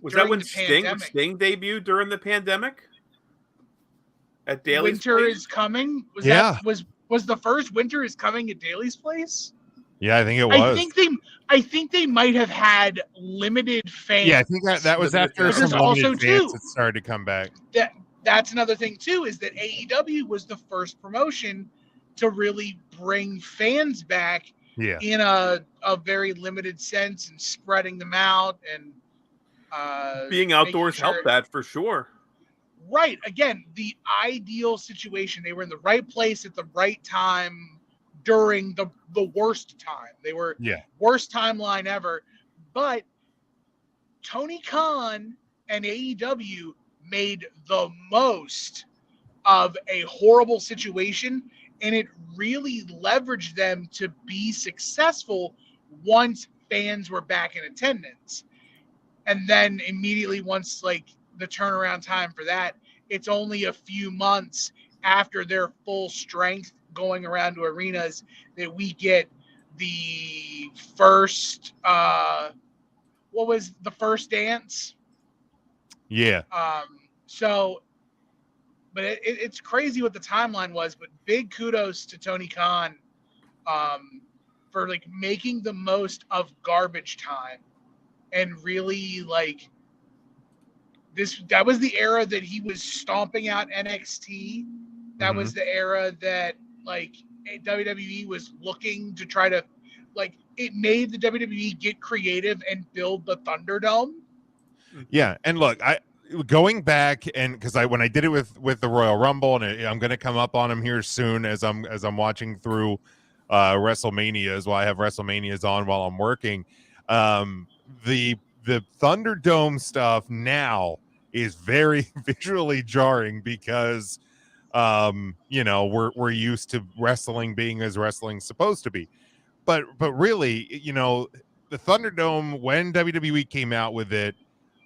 Was that when Sting debuted during the pandemic? At Daly's Winter place? is Coming? Was the first Winter is Coming at Daly's place? Yeah, I think it was. I think they might have had limited fans. Yeah, I think that was after some limited fans that started to come back. That's another thing too, is that AEW was the first promotion to really bring fans back in a very limited sense, and spreading them out, and being outdoors helped that for sure. Right. Again, the ideal situation. They were in the right place at the right time during the worst time. They were worst timeline ever. But Tony Khan and AEW made the most of a horrible situation, and it really leveraged them to be successful once fans were back in attendance. And then immediately once the turnaround time for that, it's only a few months after their full strength going around to arenas that we get the first what was the first dance? But it's crazy what the timeline was, but big kudos to Tony Khan for making the most of garbage time, and really that was the era that he was stomping out NXT. That was the era that WWE was looking to try to it made the WWE get creative and build the Thunderdome. Yeah, and look, going back, and because when I did it with the Royal Rumble, and I'm going to come up on him here soon as I'm watching through WrestleManias while I have WrestleManias on while I'm working. The Thunderdome stuff now is very visually jarring because we're used to wrestling being as wrestling's supposed to be. But really, the Thunderdome, when WWE came out with it,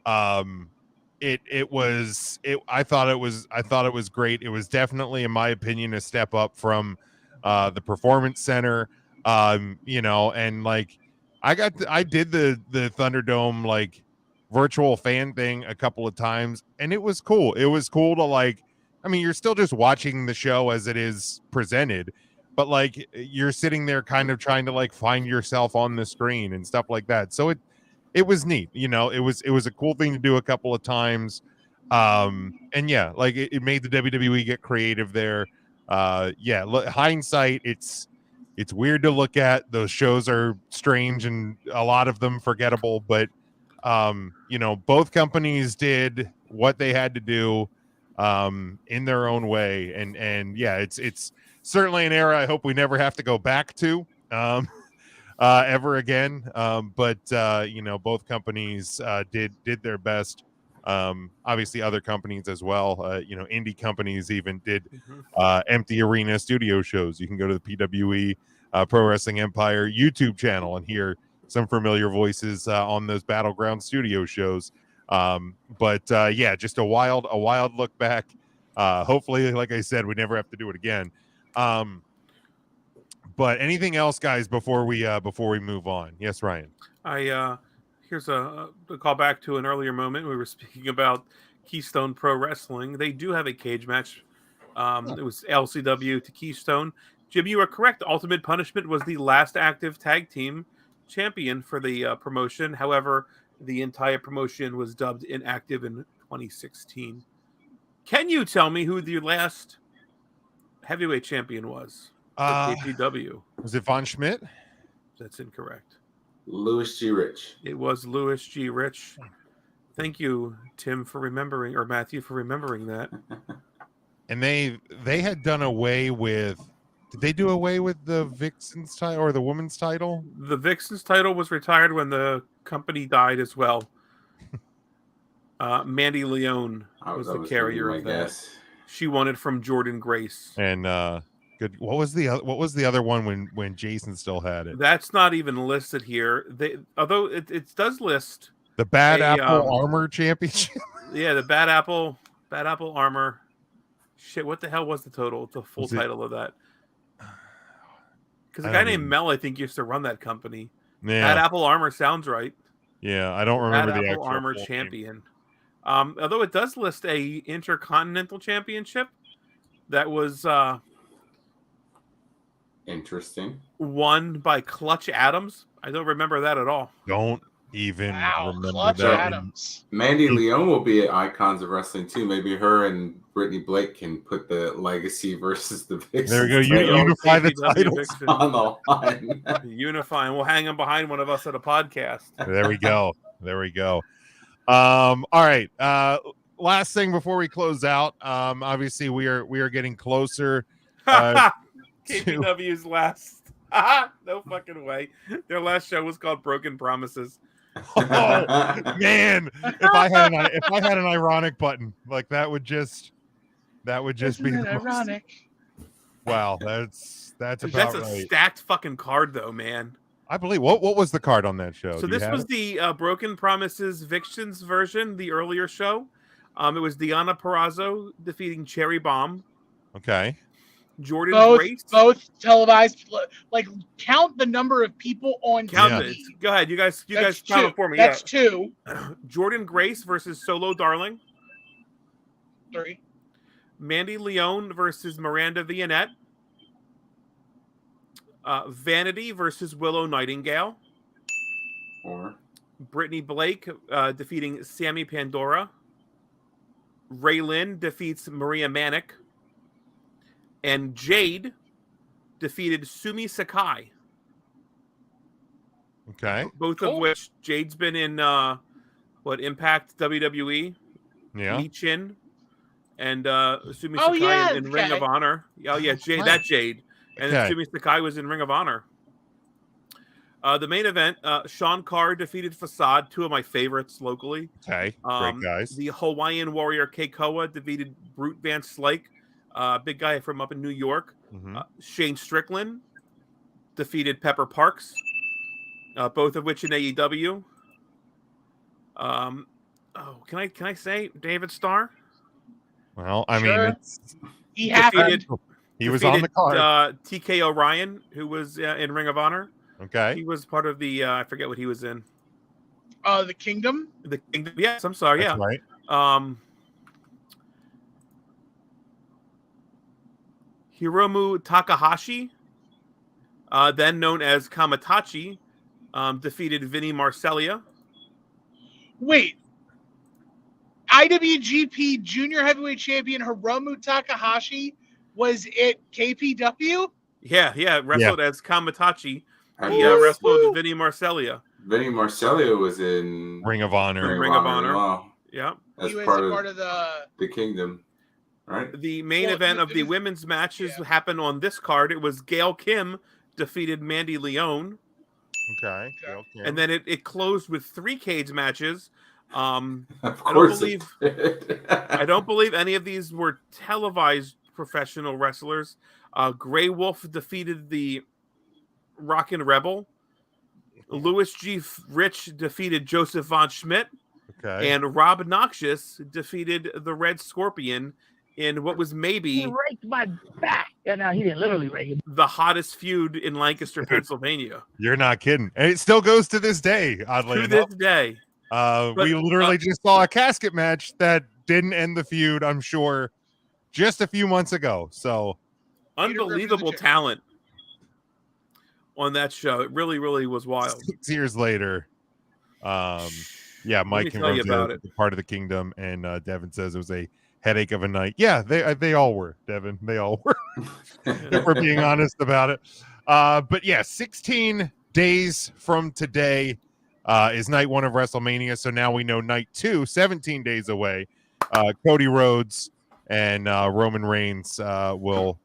I thought it was great. It was definitely, in my opinion, a step up from the Performance Center. And like I did the Thunderdome like virtual fan thing a couple of times, and it was cool. It was cool to like, I mean, you're still just watching the show as it is presented, but like you're sitting there kind of trying to like find yourself on the screen and stuff like that. So it was neat. It was a cool thing to do a couple of times. And yeah, like it made the WWE get creative there. Hindsight, it's weird to look at. Those shows are strange and a lot of them forgettable, but both companies did what they had to do in their own way. And yeah, it's certainly an era I hope we never have to go back to ever again. But both companies did their best. Obviously other companies as well, indie companies even did empty arena studio shows. You can go to the PWE Pro Wrestling Empire YouTube channel and hear some familiar voices on those Battleground studio shows. Just a wild look back. Hopefully, like I said, we never have to do it again. But anything else, guys, before we move on? Yes, Ryan. Here's a call back to an earlier moment. We were speaking about Keystone Pro Wrestling. They do have a cage match. It was LCW to Keystone. Jim, you are correct. Ultimate Punishment was the last active tag team champion for the promotion. However, the entire promotion was dubbed inactive in 2016. Can you tell me who the last heavyweight champion was? KPW. Was it Von Schmidt? That's incorrect. Louis G. Rich. It was Louis G. Rich. Thank you, Tim, for remembering, or Matthew for remembering that. And they had done away with. Did they do away with the Vixen's title or the women's title? The Vixen's title was retired when the company died as well. Mandy Leone was the carrier of that. Guess. She won it from Jordan Grace. And good. What was the other one when Jason still had it? That's not even listed here. Although it does list the Bad Apple Armor Championship. Yeah, the Bad Apple Armor. Shit, what the hell was the full title of that? Because a guy named Mel, I think, used to run that company. Yeah. Bad Apple Armor sounds right. Yeah, I don't remember Bad the Apple actual Armor champion. Although it does list a Intercontinental Championship that was interesting, won by Clutch Adams. I don't remember that at all. Don't even remember Clutch that. Adams. Mandy Leone will be at Icons of Wrestling too. Maybe her and Brittany Blake can put the Legacy versus the Vixen. There you go. Unify the titles on the line. Unify, and we'll hang them behind one of us at a podcast. There we go. All right. Last thing before we close out. Obviously we are getting closer. KPW's last. No fucking way. Their last show was called Broken Promises. Oh man, if I had an ironic button, like that would just Isn't be it ironic. Wow, that's about That's a right. stacked fucking card though, man. I believe what was the card on that show? So this was the Broken Promises Vixens version, the earlier show. It was Deonna Purrazzo defeating Cherry Bomb. Okay. Jordan Grace. Both televised. Like, count the number of people on Count TV. it. Go ahead. You guys That's count two. it for me. That's two. Jordan Grace versus Solo Darling. 3. Mandy Leone versus Miranda Vianette. Vanity versus Willow Nightingale. 4. Brittany Blake defeating Sammy Pandora. Ray Lynn defeats Maria Manic. And Jade defeated Sumi Sakai. Okay. Both of which Jade's been in Impact WWE. Yeah. Michin, and Sumi Oh, Sakai yeah, in Ring of okay. Honor. Oh yeah, Jade. That Jade. And then Okay. Sumi Sakai was in Ring of Honor. The main event, Sean Carr defeated Facade, two of my favorites locally. Okay. Great guys. The Hawaiian Warrior Keikoa defeated Brute Van Slyke, big guy from up in New York. Mhm. Shane Strickland defeated Pepper Parks, both of which in AEW. Can I say David Starr? Well, I Sure. mean, He happened. he was on the card. TK O'Ryan, who was in Ring of Honor. Okay. He was part of the I forget what he was in. The Kingdom. The Kingdom. Yes, I'm sorry. That's yeah. right. Hiromu Takahashi, then known as Kamatachi, defeated Vinny Marcellia. Wait. IWGP Junior Heavyweight Champion Hiromu Takahashi was it KPW? Yeah, wrestled as Kamatachi. He Yes. wrestled Vinny Marcellia. Vinny Marcellia was in Ring of Honor. Ring of Honor. as well, Yeah. as He was part of the Kingdom, right? The main Well, event of it the was- women's matches happened on this card. It was Gail Kim defeated Mandy Leone. Okay. And then it closed with 3 cage matches. Of I don't course believe it did. I don't believe any of these were televised professional wrestlers. Grey Wolf defeated the Rockin' Rebel. Louis G. Rich defeated Joseph Von Schmidt. Okay. And Rob Noxious defeated the Red Scorpion in what was He maybe raked my back. Yeah, no, he didn't literally rake it. the hottest feud in Lancaster, Pennsylvania. You're not kidding. And it still goes to this day, oddly To enough. this day. We literally just saw a casket match that didn't end the feud, I'm sure, just a few months ago. So Unbelievable talent on that show. It really, really was wild. 6 years later, yeah, Mike me tell you confirms about it. Part of the Kingdom, and Devin says it was a headache of a night. Yeah, they all were, Devin. They all were. If we're being honest about it. But yeah, 16 days from today is night 1 of WrestleMania. So now we know night 2, 17 days away. Cody Rhodes and Roman Reigns will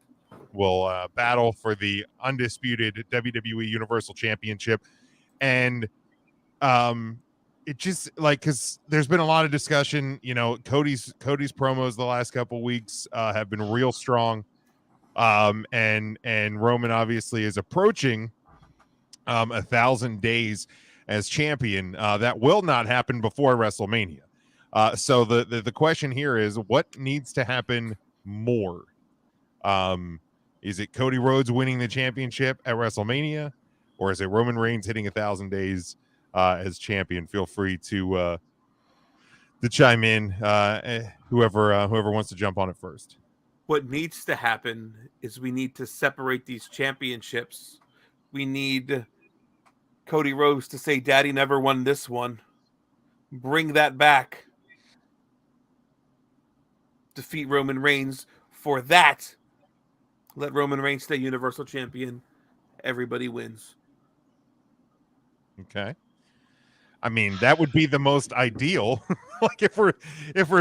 battle for the undisputed WWE Universal Championship. And it just because there's been a lot of discussion, Cody's promos the last couple weeks have been real strong. And Roman obviously is approaching 1,000 days as champion. That will not happen before WrestleMania. So the question here is, what needs to happen more? Is it Cody Rhodes winning the championship at WrestleMania, or is it Roman Reigns hitting 1,000 days as champion? Feel free to chime in. Whoever wants to jump on it first. What needs to happen is we need to separate these championships. We need Cody Rhodes to say, "Daddy never won this one." Bring that back. Defeat Roman Reigns for that. Let Roman Reigns stay Universal Champion. Everybody wins. Okay. I mean, that would be the most ideal. Like if we're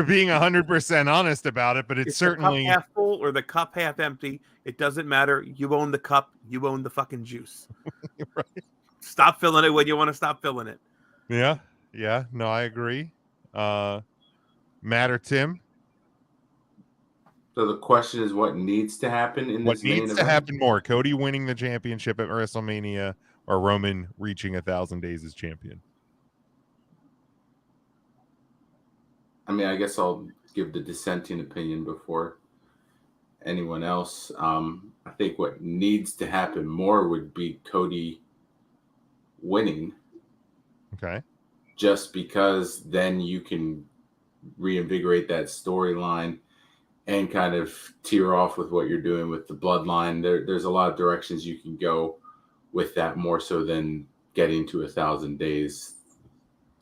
being 100% honest about it, but it's certainly the cup half full or the cup half empty. It doesn't matter. You own the cup. You own the fucking juice. Right. Stop filling it when you want to stop filling it. Yeah. No, I agree. Matt or Tim? So the question is, what needs to happen in What this main needs to event? happen more? Cody winning the championship at WrestleMania, or Roman reaching 1,000 days as champion? I mean, I guess I'll give the dissenting opinion before anyone else. I think what needs to happen more would be Cody winning. Okay. Just because then you can reinvigorate that storyline and kind of tear off with what you're doing with the bloodline. There's a lot of directions you can go with that, more so than getting to 1,000 days,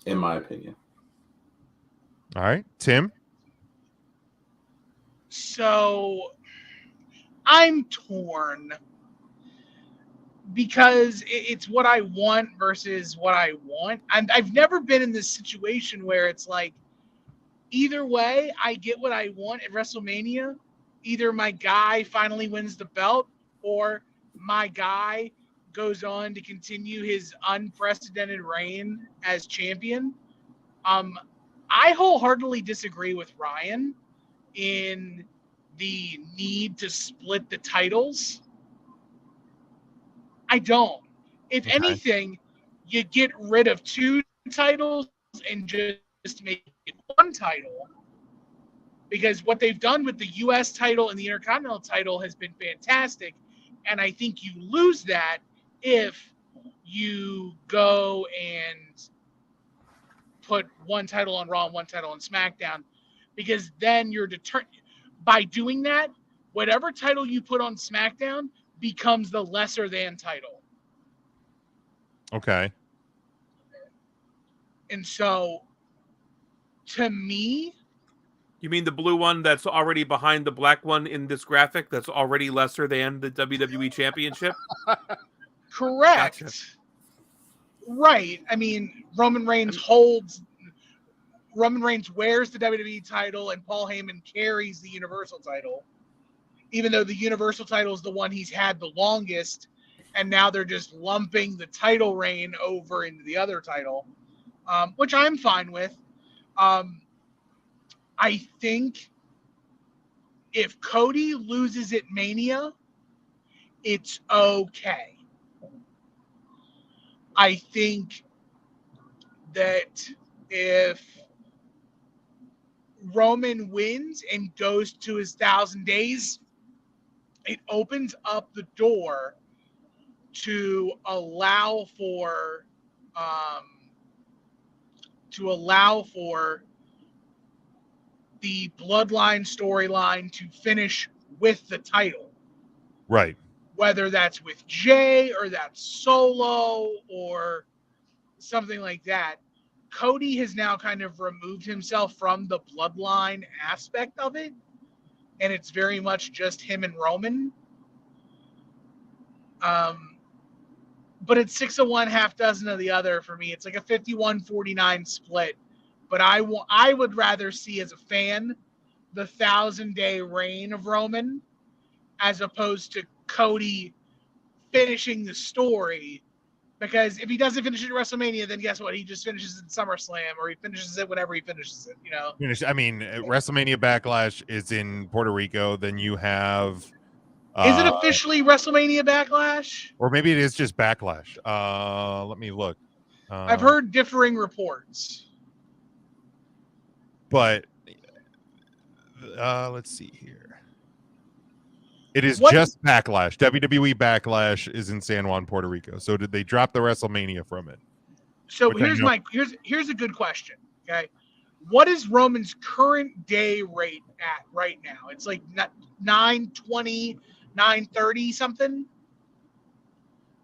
in my opinion. All right, Tim. So I'm torn because it's what I want versus what I want. And I've never been in this situation where it's like, either way, I get what I want at WrestleMania. Either my guy finally wins the belt, or my guy goes on to continue his unprecedented reign as champion. I wholeheartedly disagree with Ryan in the need to split the titles. I don't. If anything, you get rid of 2 titles and just make it 1 title. Because what they've done with the U.S. title and the Intercontinental title has been fantastic. And I think you lose that if you go and put 1 title on Raw and 1 title on SmackDown. Because then you're by doing that, whatever title you put on SmackDown becomes the lesser than title. Okay. And so, to me, You mean the blue one that's already behind the black one in this graphic that's already lesser than the WWE Championship? correct. Gotcha. Right. I mean, Roman Reigns wears the WWE title and Paul Heyman carries the Universal title. Even though the Universal title is the one he's had the longest, and now they're just lumping the title reign over into the other title, which I'm fine with. I think if Cody loses at Mania, it's okay. I think that if Roman wins and goes to his 1,000 days, it opens up the door to allow for the Bloodline storyline to finish with the title. Right. Whether that's with Jay or that's solo or something like that. Cody has now kind of removed himself from the Bloodline aspect of it, and it's very much just him and Roman. But it's 6 of one, half dozen of the other for me. It's like a 51-49 split. But I would rather see, as a fan, the 1,000-day reign of Roman as opposed to Cody finishing the story. Because if he doesn't finish it at WrestleMania, then guess what? He just finishes it at SummerSlam, or he finishes it whenever he finishes it, you know? I mean, WrestleMania Backlash is in Puerto Rico. Then you have... is it officially WrestleMania Backlash? Or maybe it is just Backlash. Let me look. I've heard differing reports. But let's see here. It is just Backlash. WWE Backlash is in San Juan, Puerto Rico. So did they drop the WrestleMania from it? So here's a good question. Okay, what is Roman's current day rate at right now? It's like 920, 930 something.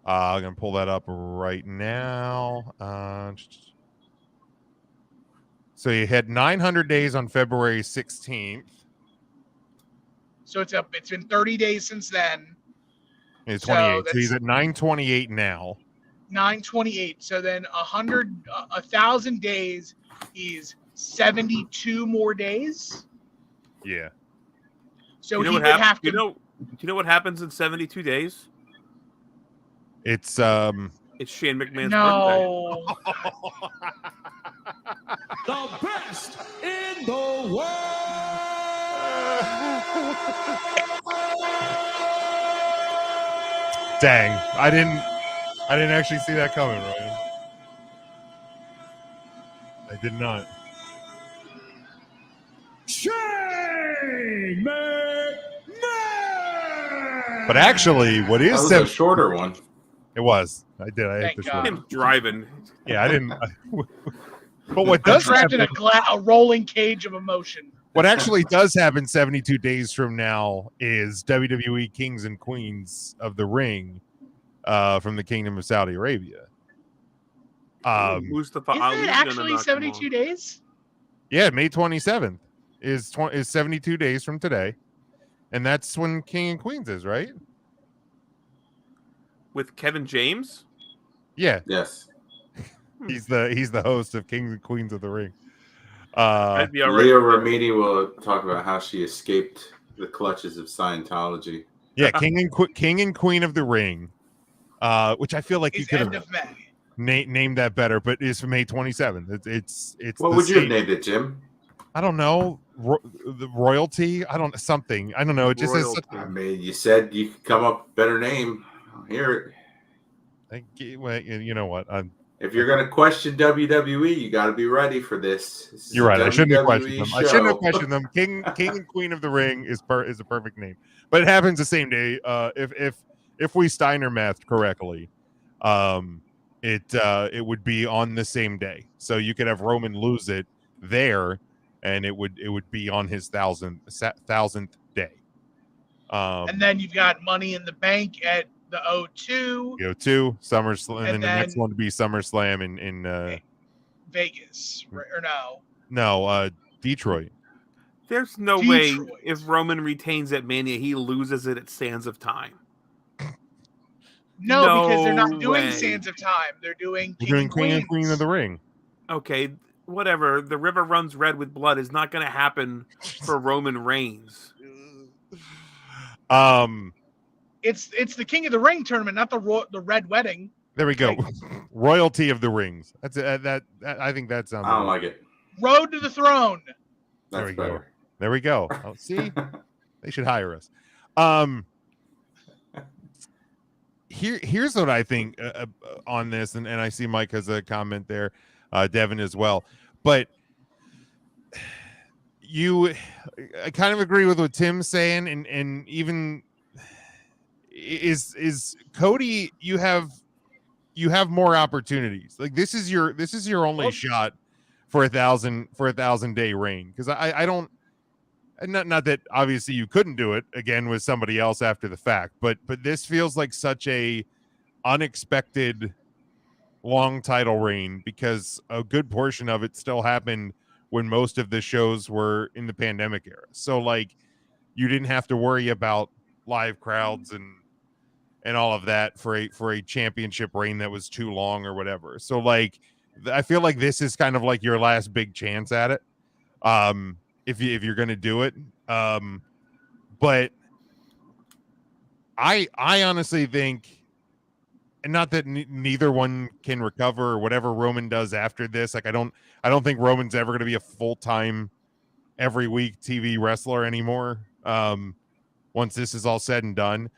I'm gonna pull that up right now. So you had 900 days on February 16th. So it's been 30 days since then. It's 28. So he's at 928 now. 928. So then 1,000 days is 72 more days. Yeah. So he would have to. Do you know what happens in 72 days? It's Shane McMahon's birthday. The best in the world. Dang, I didn't actually see that coming, Ryan. I did not. Shane McMahon. But actually, what is that was a shorter one? It was. I did. I Thank hit the God. short. Him driving. Yeah, I didn't. But what does trapped in happen, a rolling cage of emotion. what actually does happen 72 days from now is WWE Kings and Queens of the Ring from the Kingdom of Saudi Arabia. Mustafa Is Ali it actually 72 days? Yeah, May 27th is 72 days from today. And that's when King and Queens is, right? With Kevin James? Yeah. Yes. He's the host of Kings and Queens of the Ring. I'd be all right Leah with that. Remedi will talk about how she escaped the clutches of Scientology. Yeah, King and Queen of the Ring, which I feel like you It's could end have of May. named that better, but it's May 27th. It's What the would you have same. named it, Jim? I don't know. The royalty. I don't something. I don't know. It just has. I mean, you said you could come up with a better name. I'll hear it. Well, you know what? If you're gonna question WWE, you got to be ready for this. This is You're right. a I shouldn't have questioned WWE them. I shouldn't have show. questioned them. King and Queen of the Ring is a perfect name, but it happens the same day. If we Steiner mathed correctly, it would be on the same day. So you could have Roman lose it there, and it would be on his thousandth day. And then you've got Money in the Bank at the O2. Go to SummerSlam, and then the next then one would be SummerSlam in Vegas, right? Or no? no Detroit. There's no way Detroit. if Roman retains at Mania, he loses it at Sands of Time. No, because they're not doing way. Sands of Time. They're doing We're King doing and King and Queen of the Ring. Okay, whatever. The river runs red with blood is not going to happen for Roman Reigns. It's the King of the Ring tournament, not the Red Wedding. There we go. Royalty of the Rings. That's that. I think that sounds. I don't like it. Road to the Throne. There That's we go. better. There we go. Oh, see, they should hire us. Here's what I think on this, and I see Mike has a comment there, Devin as well. But I kind of agree with what Tim's saying, and even is Cody. You have more opportunities. Like this is your only shot for a 1,000 day reign, because I don't. Not that obviously you couldn't do it again with somebody else after the fact, but this feels like such a unexpected long title reign, because a good portion of it still happened when most of the shows were in the pandemic era. So like you didn't have to worry about live crowds and all of that for a championship reign that was too long or whatever. So like I feel like this is kind of like your last big chance at it. If you're going to do it. But I honestly think, and not that neither one can recover or whatever Roman does after this. Like I don't think Roman's ever going to be a full-time every week TV wrestler anymore. Once this is all said and done,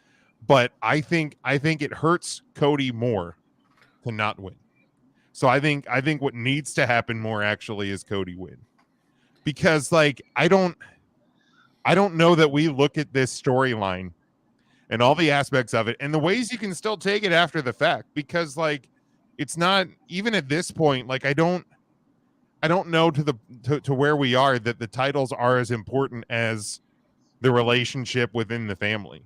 but I think it hurts Cody more to not win. So I think what needs to happen more actually is Cody win. Because like I don't know that we look at this storyline and all the aspects of it and the ways you can still take it after the fact, because like it's not even at this point, like I don't know to where we are that the titles are as important as the relationship within the family.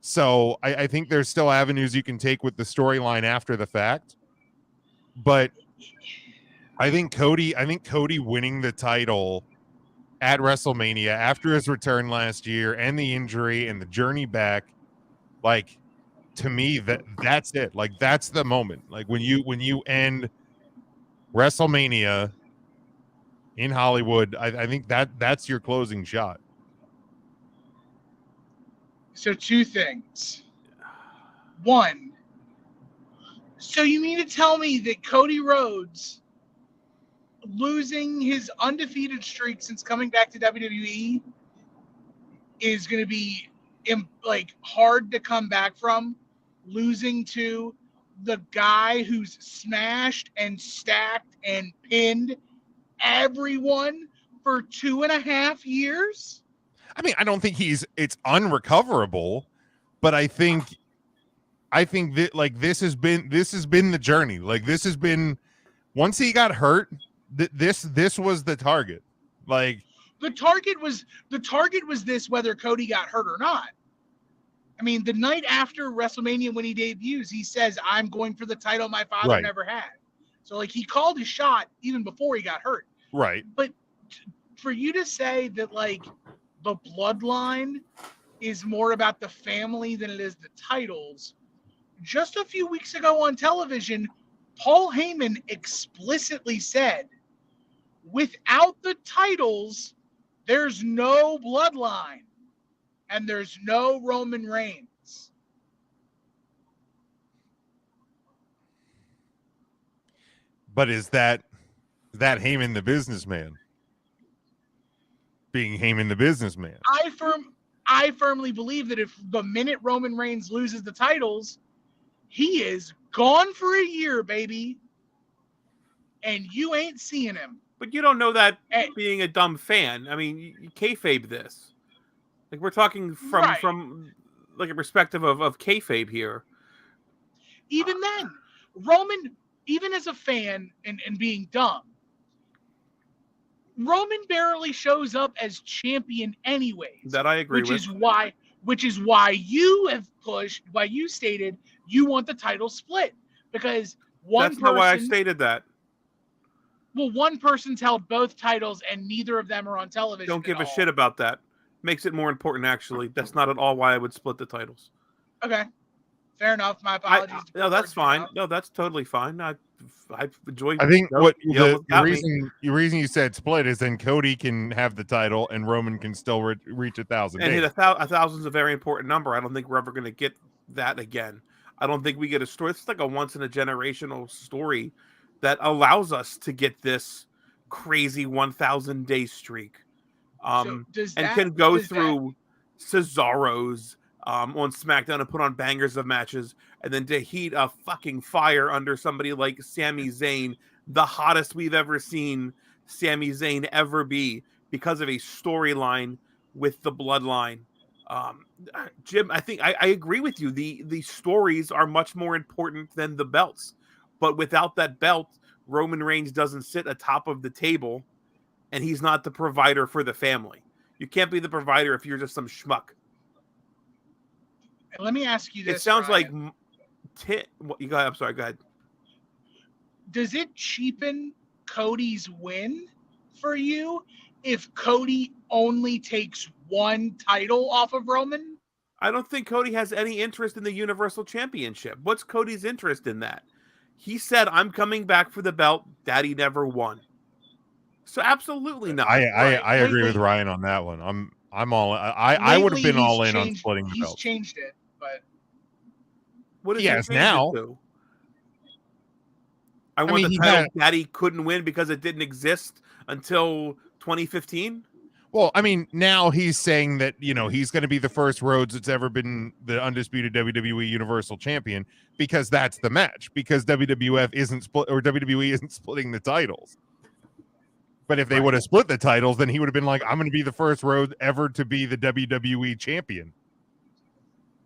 So I think there's still avenues you can take with the storyline after the fact, but I think Cody winning the title at WrestleMania after his return last year and the injury and the journey back, like to me that's it. Like that's the moment. Like when you end WrestleMania in Hollywood, I think that's your closing shot. So two things. One, so you mean to tell me that Cody Rhodes losing his undefeated streak since coming back to WWE is going to be like hard to come back from, losing to the guy who's smashed and stacked and pinned everyone for 2.5 years? I mean, I don't think it's unrecoverable, but I think that like this has been the journey. Like this has been, once he got hurt, this was the target. Like the target was this, whether Cody got hurt or not. I mean, the night after WrestleMania when he debuts, he says, "I'm going for the title my father never had." So like he called his shot even before he got hurt. Right. But for you to say that like the bloodline is more about the family than it is the titles. Just a few weeks ago on television, Paul Heyman explicitly said, Without the titles, there's no bloodline and there's no Roman Reigns. But is that Heyman the businessman? Being Heyman the businessman. I firmly believe that if the minute Roman Reigns loses the titles, he is gone for a year, baby. And you ain't seeing him. But you don't know that being a dumb fan. I mean, you kayfabe this. Like, we're talking from like a perspective of kayfabe here. Even then, Roman, even as a fan and being dumb, Roman barely shows up as champion anyways. That I agree with. Which is why you stated you want the title split. Because That's not why I stated that. Well, one person's held both titles and neither of them are on television. Don't give a shit about that. Makes it more important, actually. That's not at all why I would split the titles. Okay. Fair enough. My apologies. No, that's fine. No, that's totally fine. I enjoy. I think the reason you said split is then Cody can have the title and Roman can still reach 1,000 and hit a 1,000 is a very important number. I don't think we're ever going to get that again. I don't think we get a story. It's like a once in a generational story that allows us to get this crazy 1,000 day streak. Can go through Cesaro's on SmackDown and put on bangers of matches, and then to heat a fucking fire under somebody like Sami Zayn, the hottest we've ever seen Sami Zayn ever be, because of a storyline with the bloodline. Jim, I think I agree with you. The stories are much more important than the belts, but without that belt, Roman Reigns doesn't sit atop of the table, and he's not the provider for the family. You can't be the provider if you're just some schmuck. Let me ask you this. It sounds Ryan. You go ahead. I'm sorry. Go ahead. Does it cheapen Cody's win for you if Cody only takes one title off of Roman? I don't think Cody has any interest in the Universal Championship. What's Cody's interest in that? He said, "I'm coming back for the belt. Daddy never won." So absolutely not. I agree with Ryan on that one. I'm all. I would have been all in on splitting the belt. He's changed it, but what is he has now? I want the title Daddy couldn't win because it didn't exist until 2015. Well, I mean, now he's saying that, he's going to be the first Rhodes that's ever been the undisputed WWE Universal Champion, because that's the match, because WWF isn't split, or WWE isn't splitting the titles. But if they would have split the titles, then he would have been like, I'm going to be the first Rhodes ever to be the WWE champion.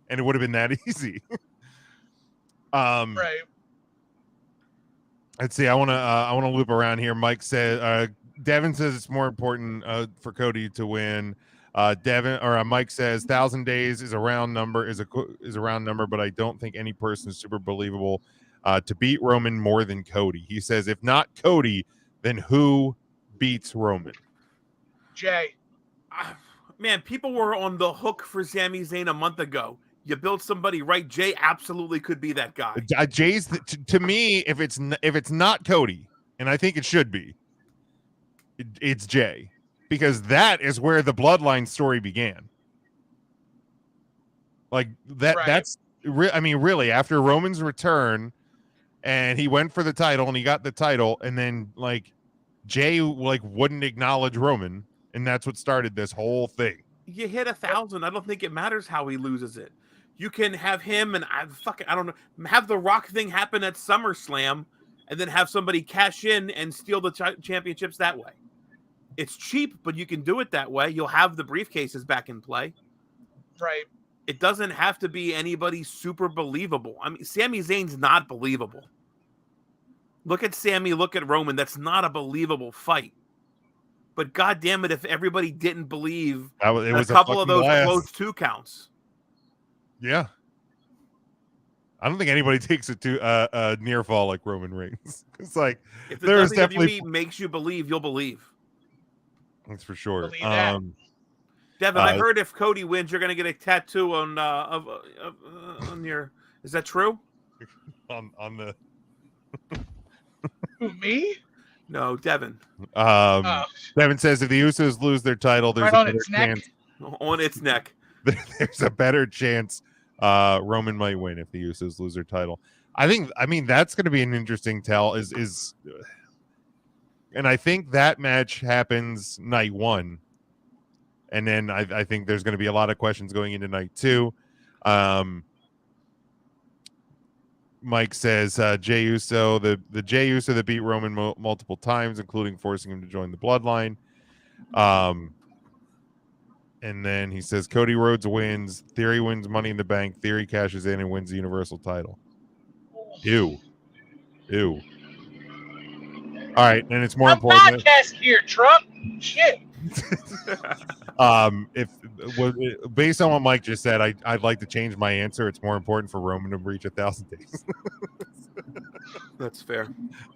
And it would have been that easy. Right. Let's see. I want to loop around here. Mike says, Devin says it's more important for Cody to win. Mike says 1,000 days is a round number, but I don't think any person is super believable to beat Roman more than Cody. He says, if not Cody, then who beats Roman? Jay. Man, people were on the hook for Sami Zayn a month ago. You build somebody right. Jay absolutely could be that guy. Jay's to me, if it's not Cody, and I think it should be, it's Jay, because that is where the bloodline story began. Like that. Right. That's really after Roman's return, and he went for the title and he got the title, and then Jay wouldn't acknowledge Roman, and that's what started this whole thing. You hit 1,000. I don't think it matters how he loses it. You can have him and I don't know, have the Rock thing happen at SummerSlam, and then have somebody cash in and steal the championships that way. It's cheap, but you can do it that way. You'll have the briefcases back in play. Right. It doesn't have to be anybody super believable. I mean, Sami Zayn's not believable. Look at Sami, look at Roman. That's not a believable fight. But God damn it, if everybody didn't believe it was a couple of those close 2 counts. Yeah. I don't think anybody takes it to a near fall like Roman Reigns. It's like, if the WWE definitely makes you believe, you'll believe. That's for sure. Devin, I heard if Cody wins, you're going to get a tattoo on your. Is that true? on the. Who, me? No, Devin. Devin says if the Usos lose their title, there's Right a on better its neck. chance. On its neck. There's a better chance Roman might win if the Usos lose their title. I mean that's going to be an interesting tell. And I think that match happens night one, and then I think there's going to be a lot of questions going into night two. Mike says Jey Uso, the Jey Uso that beat Roman multiple times, including forcing him to join the Bloodline. And then he says Cody Rhodes wins. Theory wins Money in the Bank. Theory cashes in and wins the Universal title. Ew. All right, and it's more I'm important. podcast here, Trump. Shit. Based on what Mike just said, I'd like to change my answer. It's more important for Roman to reach 1,000 days. That's fair.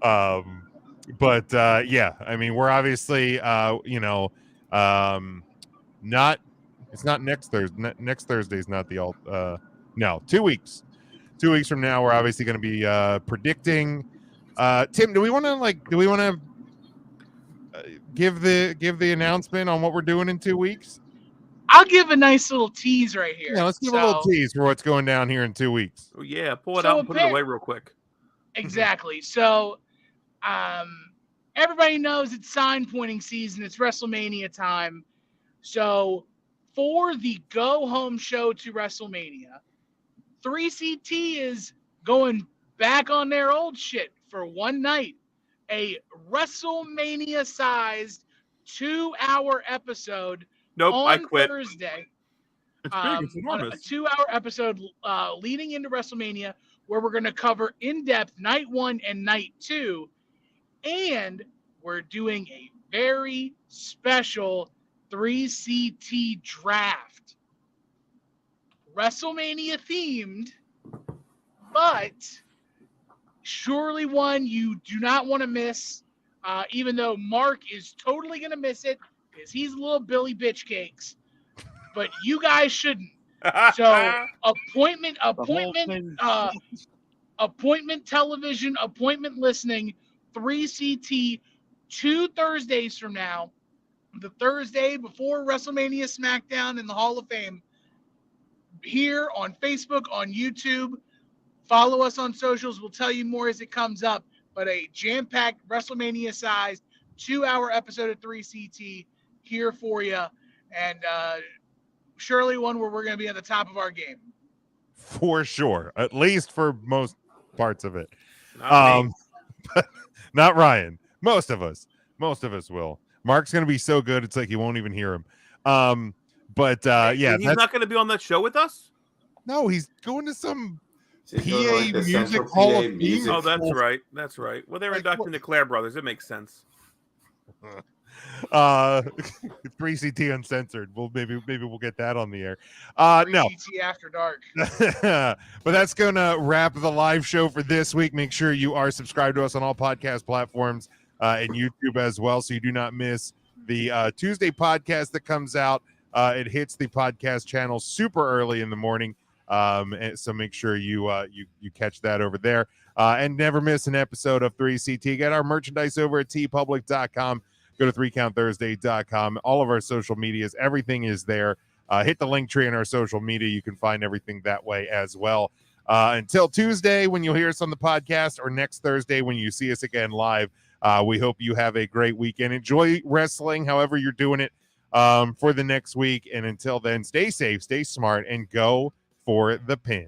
But yeah, I mean, we're obviously not. It's not next Thursday. Next Thursday is not the no, 2 weeks. 2 weeks from now, we're obviously going to be predicting. Tim, do we want to give the announcement on what we're doing in 2 weeks? I'll give a nice little tease right here. Yeah, let's give a little tease for what's going down here in 2 weeks. Oh yeah, pull it out and put it away real quick. Exactly. So, everybody knows it's sign pointing season. It's WrestleMania time. So, for the go home show to WrestleMania, 3CT is going back on their old shit for one night. A WrestleMania sized 2-hour episode on Thursday. It's on a 2-hour episode leading into WrestleMania, where we're going to cover in depth night 1 and night 2. And we're doing a very special 3CT draft. WrestleMania themed, but surely one you do not want to miss, even though Mark is totally going to miss it because he's a little Billy Bitch Cakes. But you guys shouldn't. So appointment television, appointment listening, 3CT, 2 Thursdays from now, the Thursday before WrestleMania SmackDown in the Hall of Fame, here on Facebook, on YouTube. Follow us on socials. We'll tell you more as it comes up. But a jam-packed WrestleMania-sized 2-hour episode of 3CT here for you. And surely one where we're going to be at the top of our game. For sure. At least for most parts of it. Not Ryan. Most of us will. Mark's going to be so good, it's like you won't even hear him. Yeah. He's not going to be on that show with us? No, he's going to some PA like music hall of music. Oh, that's right. That's right. Well, they're inducting the Claire brothers. It makes sense. 3CT Uncensored. Well, maybe we'll get that on the air. No. 3CT After Dark. But that's going to wrap the live show for this week. Make sure you are subscribed to us on all podcast platforms and YouTube as well, so you do not miss the Tuesday podcast that comes out. It hits the podcast channel super early in the morning, so make sure you catch that over there. And never miss an episode of 3CT. Get our merchandise over at tpublic.com. Go to 3countthursday.com. All of our social medias, everything is there. Hit the link tree in our social media. You can find everything that way as well. Until Tuesday, when you'll hear us on the podcast, or next Thursday when you see us again live, we hope you have a great weekend. Enjoy wrestling, however you're doing it, for the next week. And until then, stay safe, stay smart, and go for the pin.